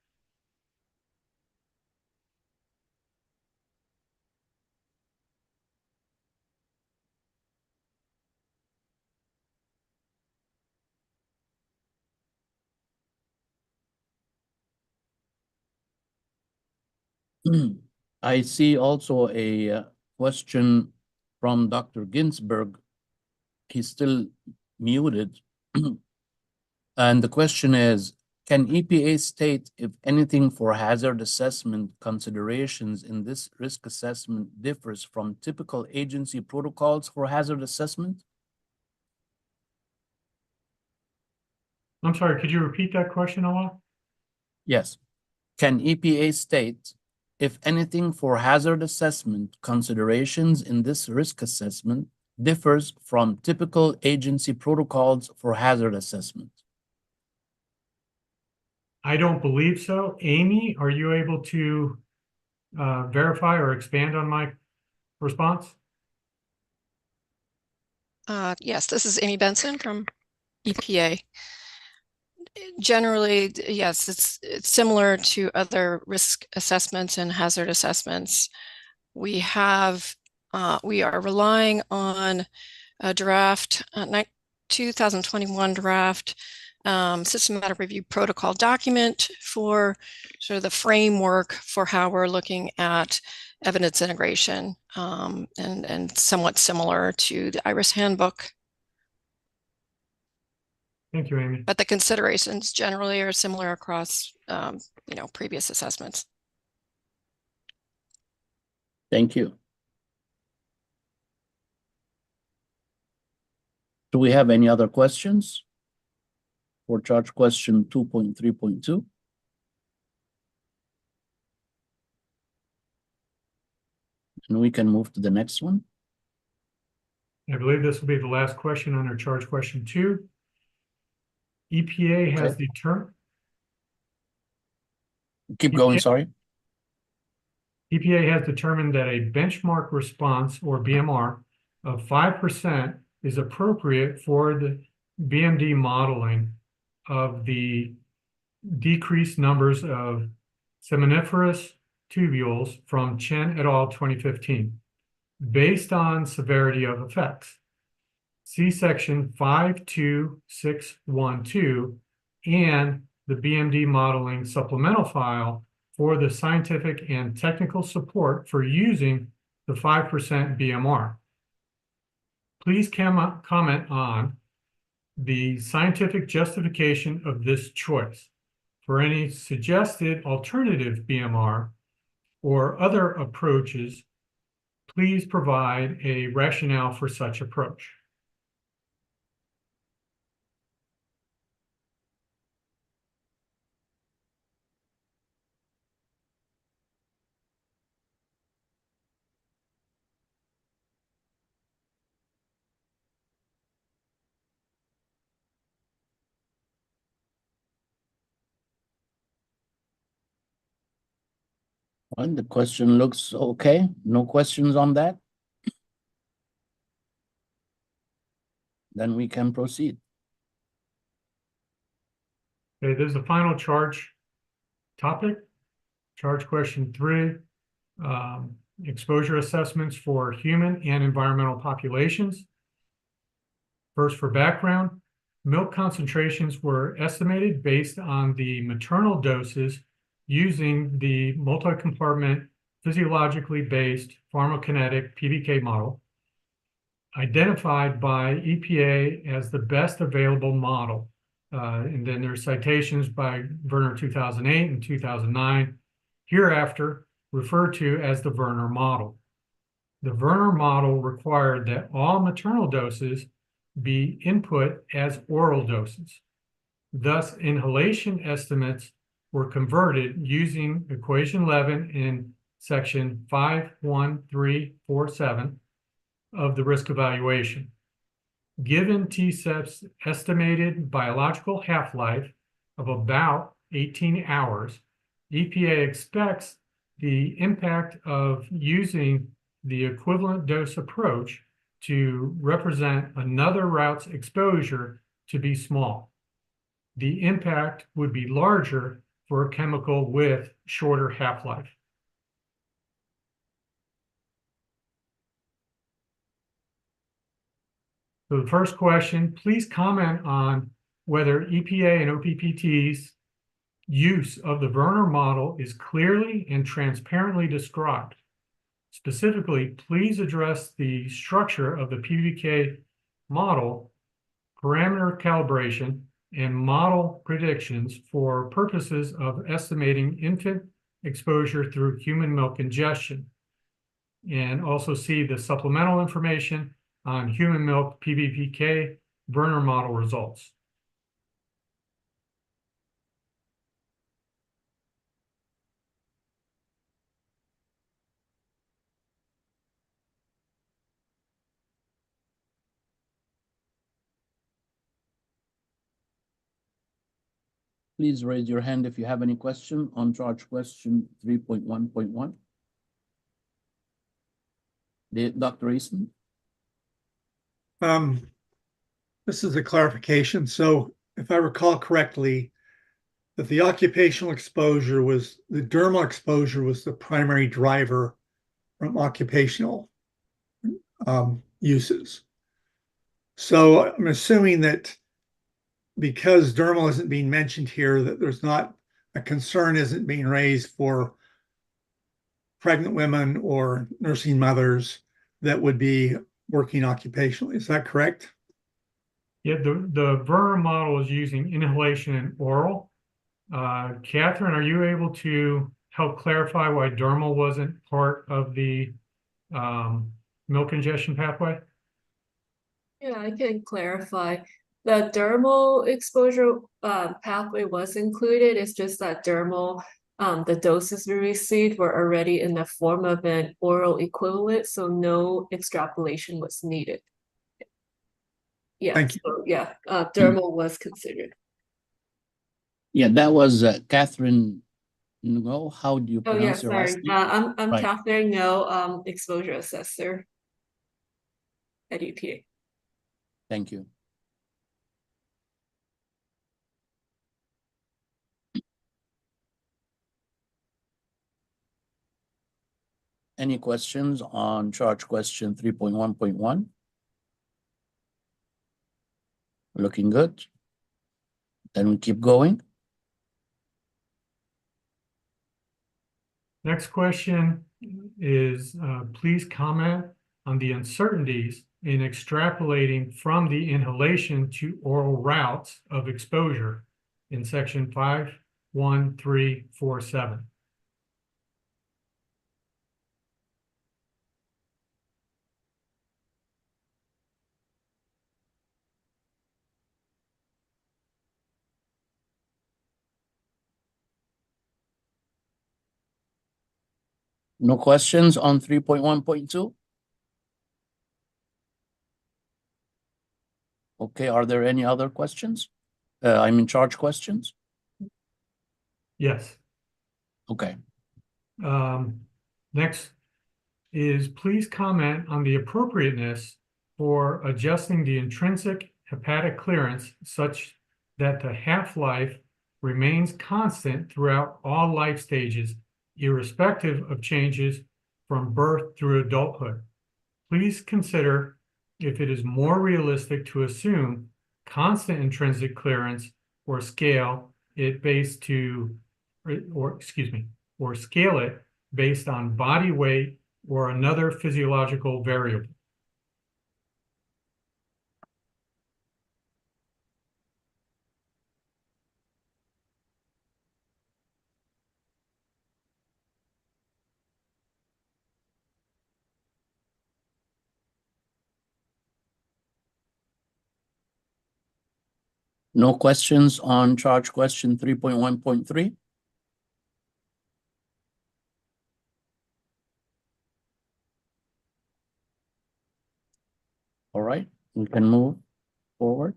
I see also a question from Dr. Ginsberg. He's still muted. And the question is, can EPA state if anything for hazard assessment considerations in this risk assessment differs from typical agency protocols for hazard assessment? I'm sorry, could you repeat that question, Ola? Yes. Can EPA state if anything for hazard assessment considerations in this risk assessment differs from typical agency protocols for hazard assessment? I don't believe so. Amy, are you able to verify or expand on my response? Yes, this is Amy Benson from EPA. Generally, yes, it's similar to other risk assessments and hazard assessments. We are relying on a draft, 2021 draft systematic review protocol document for sort of the framework for how we're looking at evidence integration, and somewhat similar to the IRIS handbook. Thank you, Amy. But the considerations generally are similar across, previous assessments. Thank you. Do we have any other questions for charge question 2.3.2? And we can move to the next one. I believe this will be the last question under charge question 2. EPA has determined. Keep going, sorry. EPA has determined that a benchmark response, or BMR, of 5% is appropriate for the BMD modeling of the decreased numbers of seminiferous tubules from Chen et al. 2015, based on severity of effects. See section 52612 and the BMD modeling supplemental file for the scientific and technical support for using the 5% BMR. Please comment on the scientific justification of this choice. For any suggested alternative BMR or other approaches, please provide a rationale for such approach. Well, the question looks okay. No questions on that? Then we can proceed. Okay, this is the final charge topic. Charge question 3, exposure assessments for human and environmental populations. First, for background, milk concentrations were estimated based on the maternal doses using the multi-compartment physiologically based pharmacokinetic PBK model, identified by EPA as the best available model. And then there's citations by Werner 2008 and 2009, hereafter referred to as the Werner model. The Werner model required that all maternal doses be input as oral doses. Thus, inhalation estimates were converted using equation 11 in section 51347 of the risk evaluation. Given TCEP's estimated biological half-life of about 18 hours, EPA expects the impact of using the equivalent dose approach to represent another route's exposure to be small. The impact would be larger for a chemical with shorter half-life. So the first question, please comment on whether EPA and OPPT's use of the Werner model is clearly and transparently described. Specifically, please address the structure of the PBK model, parameter calibration, and model predictions for purposes of estimating infant exposure through human milk ingestion. And also see the supplemental information on human milk PBPK Werner model results. Please raise your hand if you have any question on charge question 3.1.1. Dr. Easton? This is a clarification. So if I recall correctly, that the occupational exposure was, the dermal exposure was the primary driver from occupational uses. So I'm assuming that because dermal isn't being mentioned here, that there's not a concern isn't being raised for pregnant women or nursing mothers that would be working occupationally. Is that correct? Yeah, the Verner model is using inhalation and oral. Catherine, are you able to help clarify why dermal wasn't part of the milk ingestion pathway? Yeah, I can clarify. The dermal exposure pathway was included. It's just that dermal, the doses we received were already in the form of an oral equivalent, so no extrapolation was needed. Yeah, Thank you. so yeah, dermal was considered. Yeah, that was Catherine Ngo. How do you Oh yeah, pronounce your last sorry. name? I'm Right. Catherine Ngo, exposure assessor at EPA. Thank you. Any questions on charge question 3.1.1? Looking good. Then we keep going. Next question is, please comment on the uncertainties in extrapolating from the inhalation to oral routes of exposure in section 51347. No questions on 3.1.2? Okay, are there any other questions? Charge questions? Yes. Okay. Next is please comment on the appropriateness for adjusting the intrinsic hepatic clearance such that the half-life remains constant throughout all life stages, irrespective of changes from birth through adulthood. Please consider if it is more realistic to assume constant intrinsic clearance or scale it based to, or scale it based on body weight or another physiological variable. No questions on charge question 3.1.3? All right, we can move forward.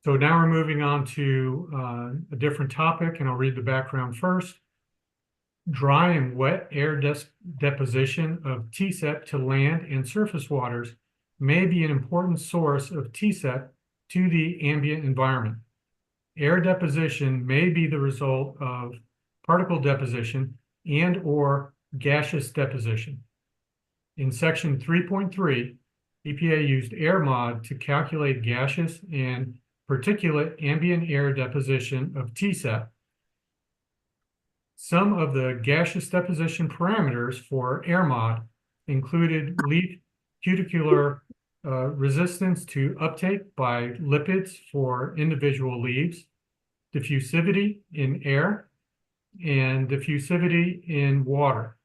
So now we're moving on to a different topic, and I'll read the background first. Dry and wet air deposition of TCEP to land and surface waters may be an important source of TCEP to the ambient environment. Air deposition may be the result of particle deposition and or gaseous deposition. In section 3.3, EPA used AirMod to calculate gaseous and particulate ambient air deposition of TCEP. Some of the gaseous deposition parameters for AirMod included leaf cuticular resistance to uptake by lipids for individual leaves, diffusivity in air, and diffusivity in water.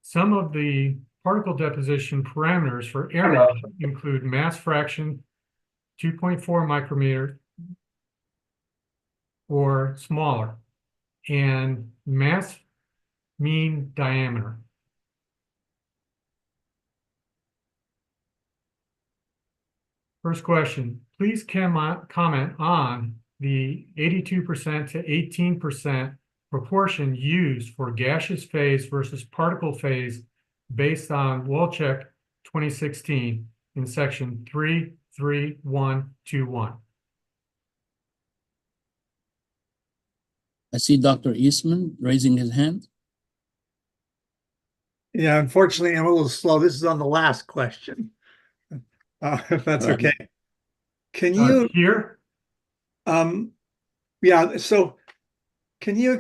Some of the particle deposition parameters for AirMod include mass fraction, 2.4 micrometer or smaller, and mass mean diameter. First question, please comment on the 82% to 18% proportion used for gaseous phase versus particle phase based on Wolchek 2016 in section 33121. I see Dr. Eastman raising his hand. Yeah, unfortunately, I'm a little slow. This is on the last question. If that's Right. okay. Can you, Here, yeah, so can you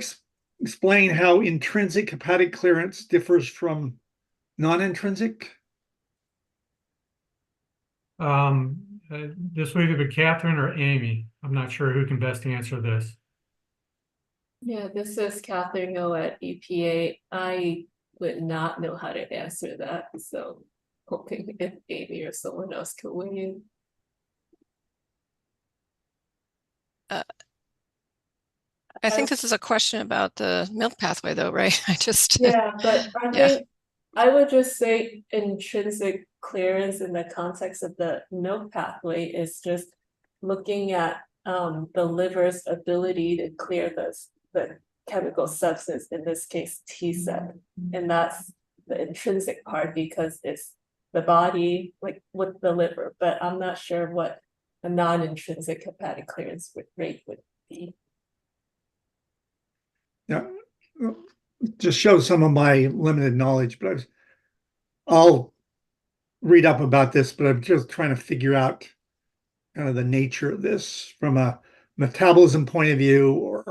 explain how intrinsic hepatic clearance differs from non-intrinsic? this will either be Catherine or Amy. I'm not sure who can best answer this. Yeah, this is Catherine Ngo at EPA. I would not know how to answer that, so hoping if Amy or someone else could weigh in. I think this is a question about the milk pathway though, right? Yeah, but I Yeah. think I would just say intrinsic clearance in the context of the milk pathway is just looking at the liver's ability to clear the chemical substance, in this case TCEP, and that's the intrinsic part because it's the body like with the liver, but I'm not sure what a non-intrinsic hepatic clearance rate would be. Yeah, just shows some of my limited knowledge, but I'll read up about this, but I'm just trying to figure out kind of the nature of this from a metabolism point of view or,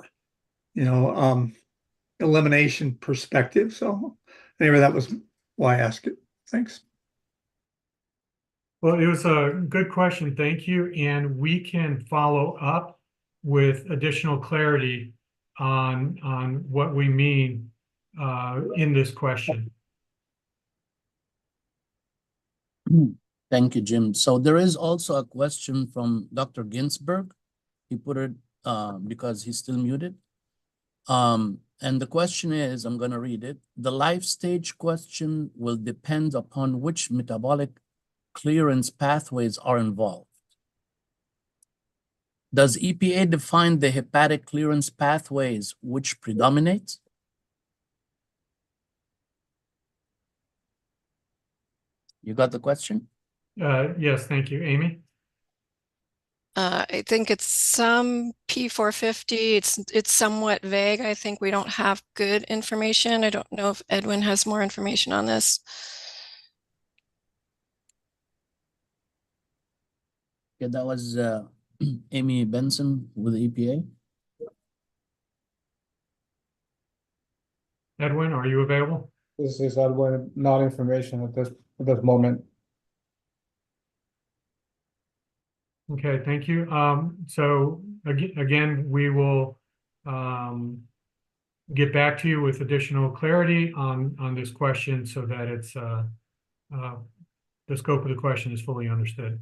elimination perspective. So anyway, that was why I asked it. Thanks. Well, it was a good question. Thank you. And we can follow up with additional clarity on what we mean in this question. Thank you, Jim. So there is also a question from Dr. Ginsburg. He put it because he's still muted. And the question is, I'm going to read it. The life stage question will depend upon which metabolic clearance pathways are involved. Does EPA define the hepatic clearance pathways which predominate? You got the question? Yes, thank you. Amy? I think it's some P450. It's somewhat vague. I think we don't have good information. I don't know if Edwin has more information on this. Yeah, that was Amy Benson with the EPA. Edwin, are you available? This is Edwin, not information at this moment. Okay, thank you. So again, we will get back to you with additional clarity on this question so that it's the scope of the question is fully understood.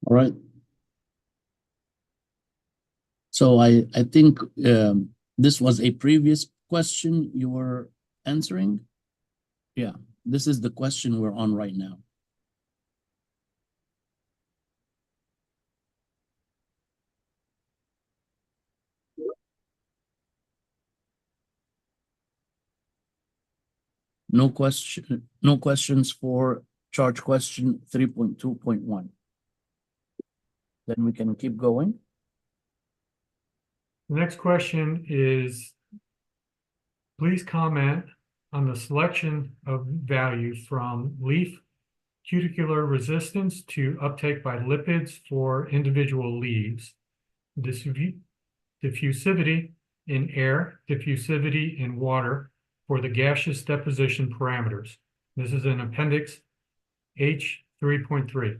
All right. So I think this was a previous question you were answering. Yeah, this is the question we're on right now. No questions for charge question 3.2.1. Then we can keep going. The next question is, please comment on the selection of values from leaf cuticular resistance to uptake by lipids for individual leaves, diffusivity in air, diffusivity in water for the gaseous deposition parameters. This is in appendix H 3.3.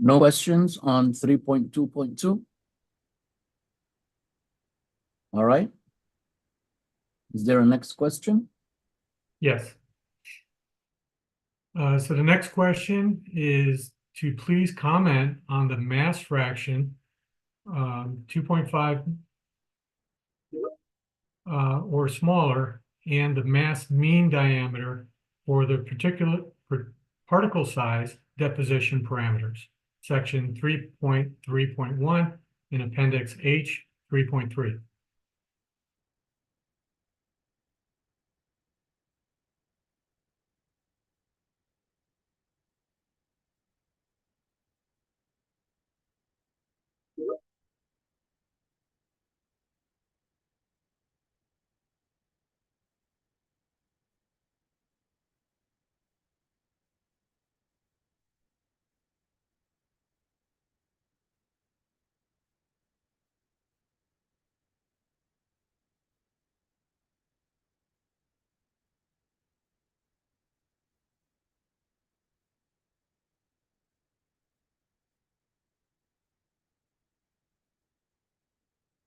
No questions on 3.2.2. All right. Is there a next question? Yes. So the next question is to please comment on the mass fraction 2.5 or smaller and the mass mean diameter for the particular particle size deposition parameters. section 3.3.1 in appendix H 3.3.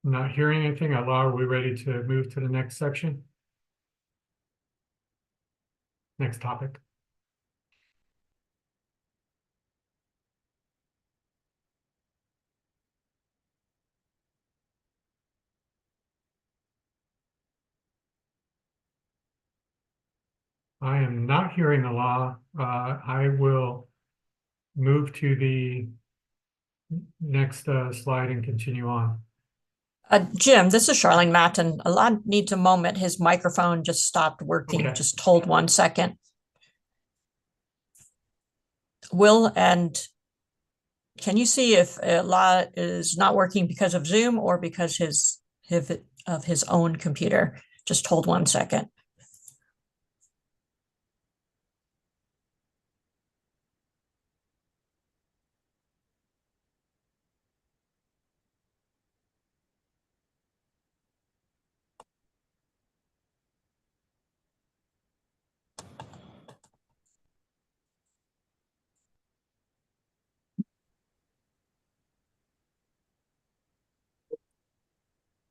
Not hearing anything. Laura, are we ready to move to the next section? Next topic. I am not hearing the law. I will move to the next slide and continue on. Jim, this is Charlene Matten. Alon needs a moment. His microphone just stopped working. Okay. Just hold 1 second. Will, and can you see if Alon is not working because of Zoom or because of his own computer? Just hold 1 second.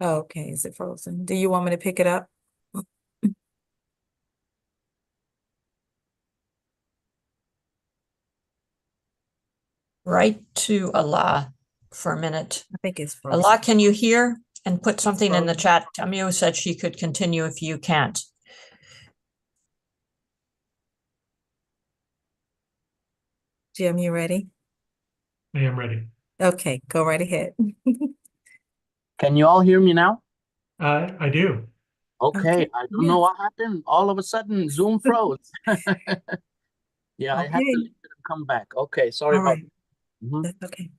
Okay, is it frozen? Do you want me to pick it up? Right to Allah for a minute. I think it's frozen. Allah, can you hear? And put something in the chat. Tamio said she could continue if you can't. Jim, you ready? I am ready. Okay, go right ahead. Can you all hear me now? I do. Okay, I don't know what happened. All of a sudden, Zoom froze. Yeah, I had to leave it and come back. Okay, sorry about that. That's okay.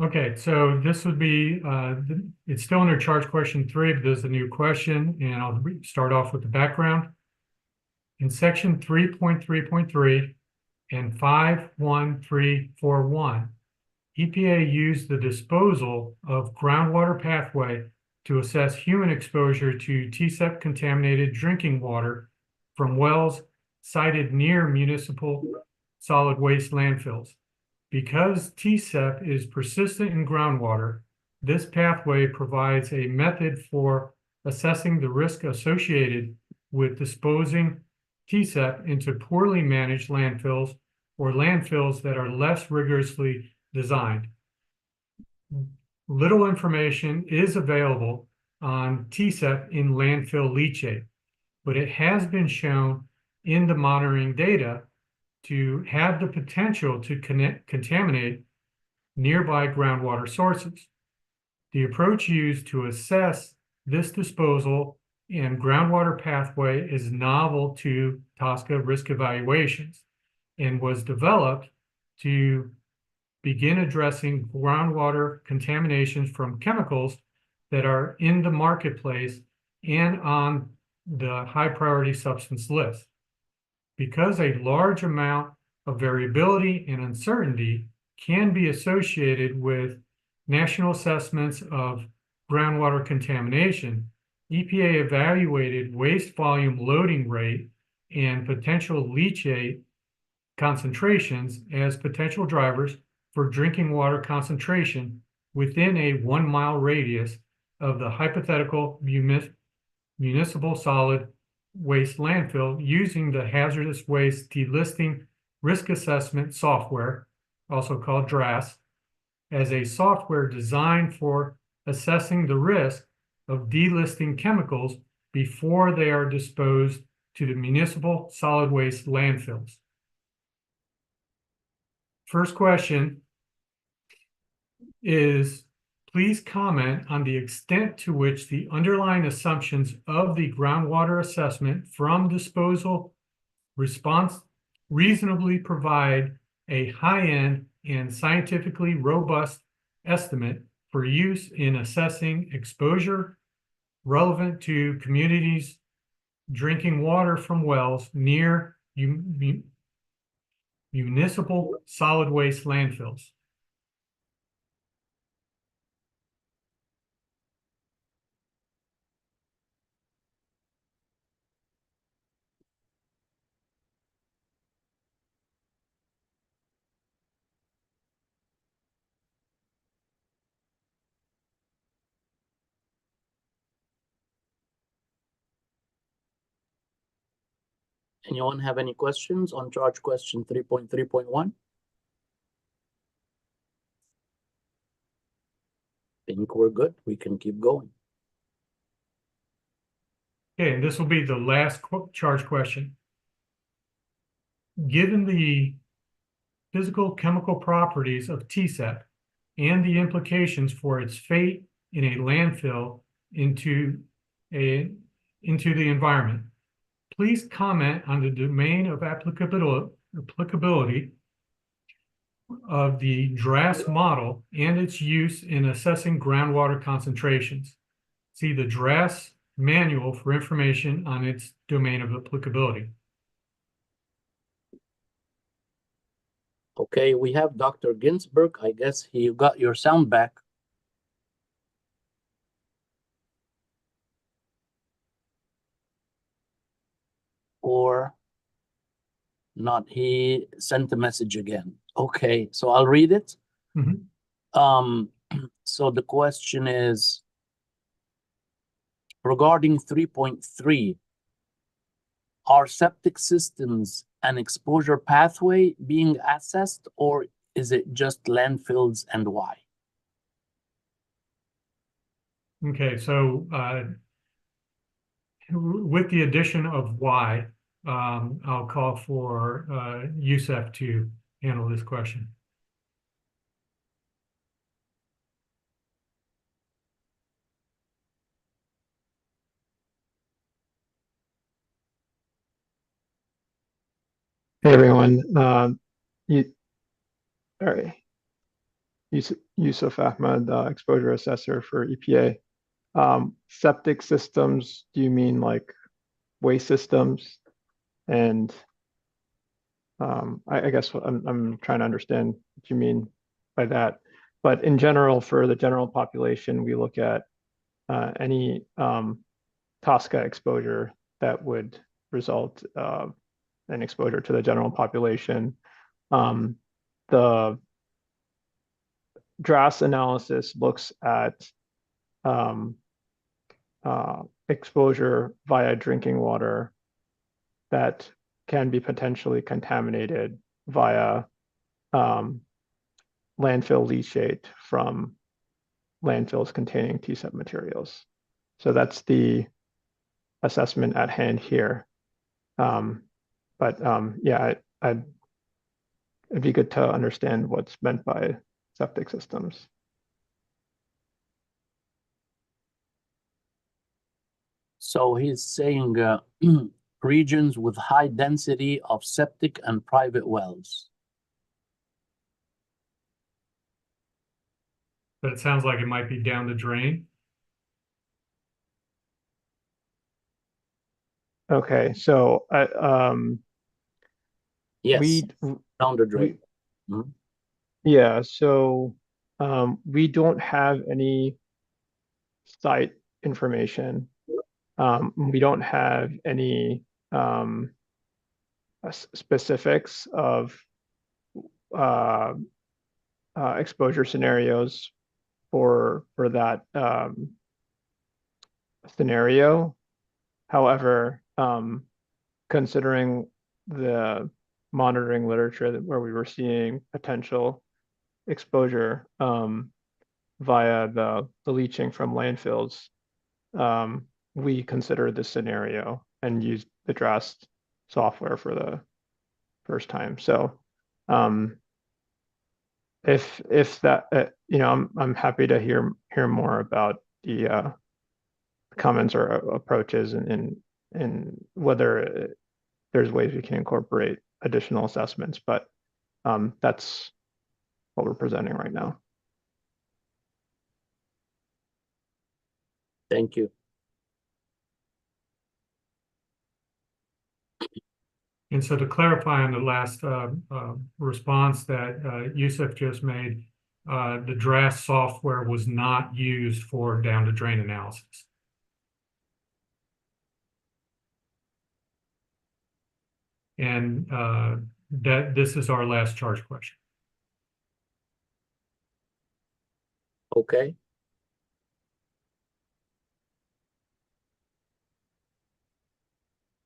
Okay, so this would be, it's still under charge question 3, but there's a new question, and I'll start off with the background. In section 3.3.3 and 51341, EPA used the disposal of groundwater pathway to assess human exposure to TCEP contaminated drinking water from wells sited near municipal solid waste landfills. Because TCEP is persistent in groundwater, this pathway provides a method for assessing the risk associated with disposing TCEP into poorly managed landfills or landfills that are less rigorously designed. Little information is available on TCEP in landfill leachate, but it has been shown in the monitoring data to have the potential to contaminate nearby groundwater sources. The approach used to assess this disposal and groundwater pathway is novel to TSCA risk evaluations and was developed to begin addressing groundwater contaminations from chemicals that are in the marketplace and on the high priority substance list. Because a large amount of variability and uncertainty can be associated with national assessments of groundwater contamination, EPA evaluated waste volume loading rate and potential leachate concentrations as potential drivers for drinking water concentration within a 1 mile radius of the hypothetical municipal solid waste landfill using the hazardous waste delisting risk assessment software, also called DRAS, as a software designed for assessing the risk of delisting chemicals before they are disposed to the municipal solid waste landfills. first question is, please comment on the extent to which the underlying assumptions of the groundwater assessment from disposal response reasonably provide a high-end and scientifically robust estimate for use in assessing exposure relevant to communities drinking water from wells near municipal solid waste landfills. Anyone have any questions on charge question 3.3.1? Think we're good. We can keep going. Okay, and this will be the last charge question. Given the physical chemical properties of TCEP and the implications for its fate in a landfill into the environment, please comment on the domain of applicability of the DRAS model and its use in assessing groundwater concentrations. See the DRAS manual for information on its domain of applicability. Okay, we have Dr. Ginsburg. I guess you got your sound back. Or not, he sent a message again. Okay, so I'll read it. So the question is regarding 3.3, are septic systems an exposure pathway being assessed, or is it just landfills, and why? Okay, so with the addition of why, I'll call for Youssef to handle this question. Hey everyone, Yusuf Ahmed, exposure assessor for EPA. Septic systems, do you mean like waste systems? And I guess I'm trying to understand what you mean by that. But in general, for the general population, we look at any TSCA exposure that would result an exposure to the general population. The DRAS analysis looks at exposure via drinking water that can be potentially contaminated via landfill leachate from landfills containing TCEP materials. So that's the assessment at hand here. Yeah, it'd be good to understand what's meant by septic systems. So he's saying regions with high density of septic and private wells. But it sounds like it might be down the drain. Okay, so yes, down the drain. Yeah, so we don't have any site information. We don't have any specifics of exposure scenarios for that scenario. However, considering the monitoring literature where we were seeing potential exposure via the leaching from landfills, we considered this scenario and used the DRAS software for the first time. So if that, I'm happy to hear more about the comments or approaches and whether there's ways we can incorporate additional assessments, but that's what we're presenting right now. Thank you. And so to clarify on the last response that Yusuf just made, the draft software was not used for down to drain analysis. And that this is our last charge question. Okay.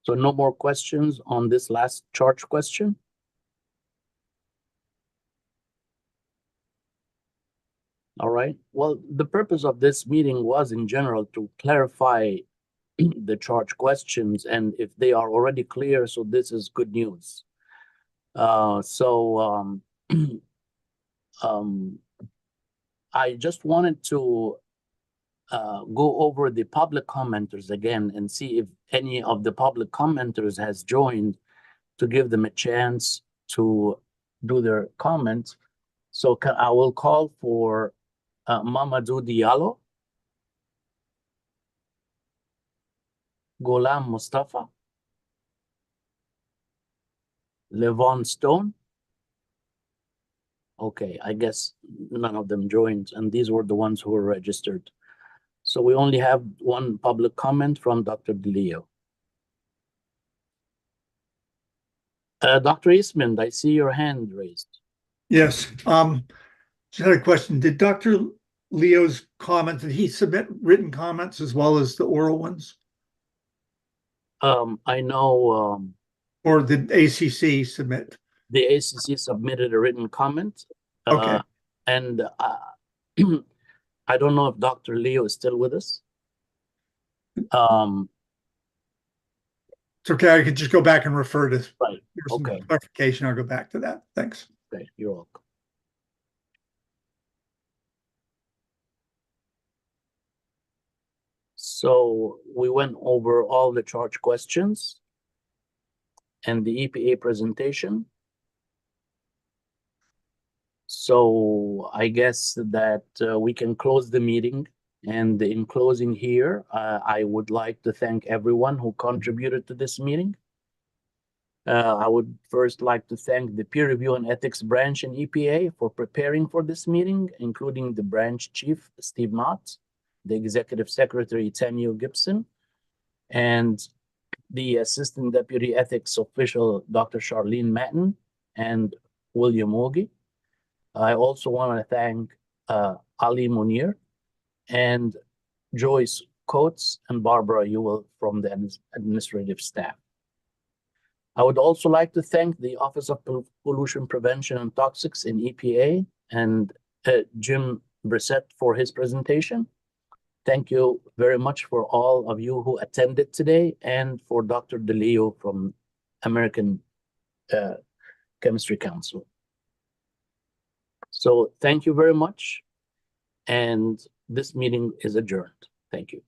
So no more questions on this last charge question? All right. Well, the purpose of this meeting was in general to clarify the charge questions, and if they are already clear, so this is good news. I just wanted to go over the public commenters again and see if any of the public commenters has joined to give them a chance to do their comments. So I will call for Mamadou Diallo, Ghulam Mustafa, Levon Stone. Okay, I guess none of them joined, and these were the ones who were registered. So we only have one public comment from Dr. DeLeo. Dr. Eastman, I see your hand raised. Yes. Just had a question. Did Dr. Leo's comments, did he submit written comments as well as the oral ones? I know. Or did ACC submit? The ACC submitted a written comment. Okay. And I don't know if Dr. Leo is still with us. It's okay. I could just go back and refer to. Right. Okay. Clarification. I'll go back to that. Thanks. Okay. You're welcome. So we went over all the charge questions and the EPA presentation. So I guess that we can close the meeting. And in closing here, I would like to thank everyone who contributed to this meeting. I would first like to thank the Peer Review and Ethics branch in EPA for preparing for this meeting, including the branch chief, Steve Knott, the executive secretary, Tanya Gibson, and the assistant deputy ethics official, Dr. Charlene Matten, and William Wogi. I also want to thank Ali Munir and Joyce Coates and Barbara Ewell from the administrative staff. I would also like to thank the Office of Pollution Prevention and Toxics in EPA and Jim Brissett for his presentation. Thank you very much for all of you who attended today and for Dr. DeLeo from American Chemistry Council. So thank you very much. And this meeting is adjourned. Thank you.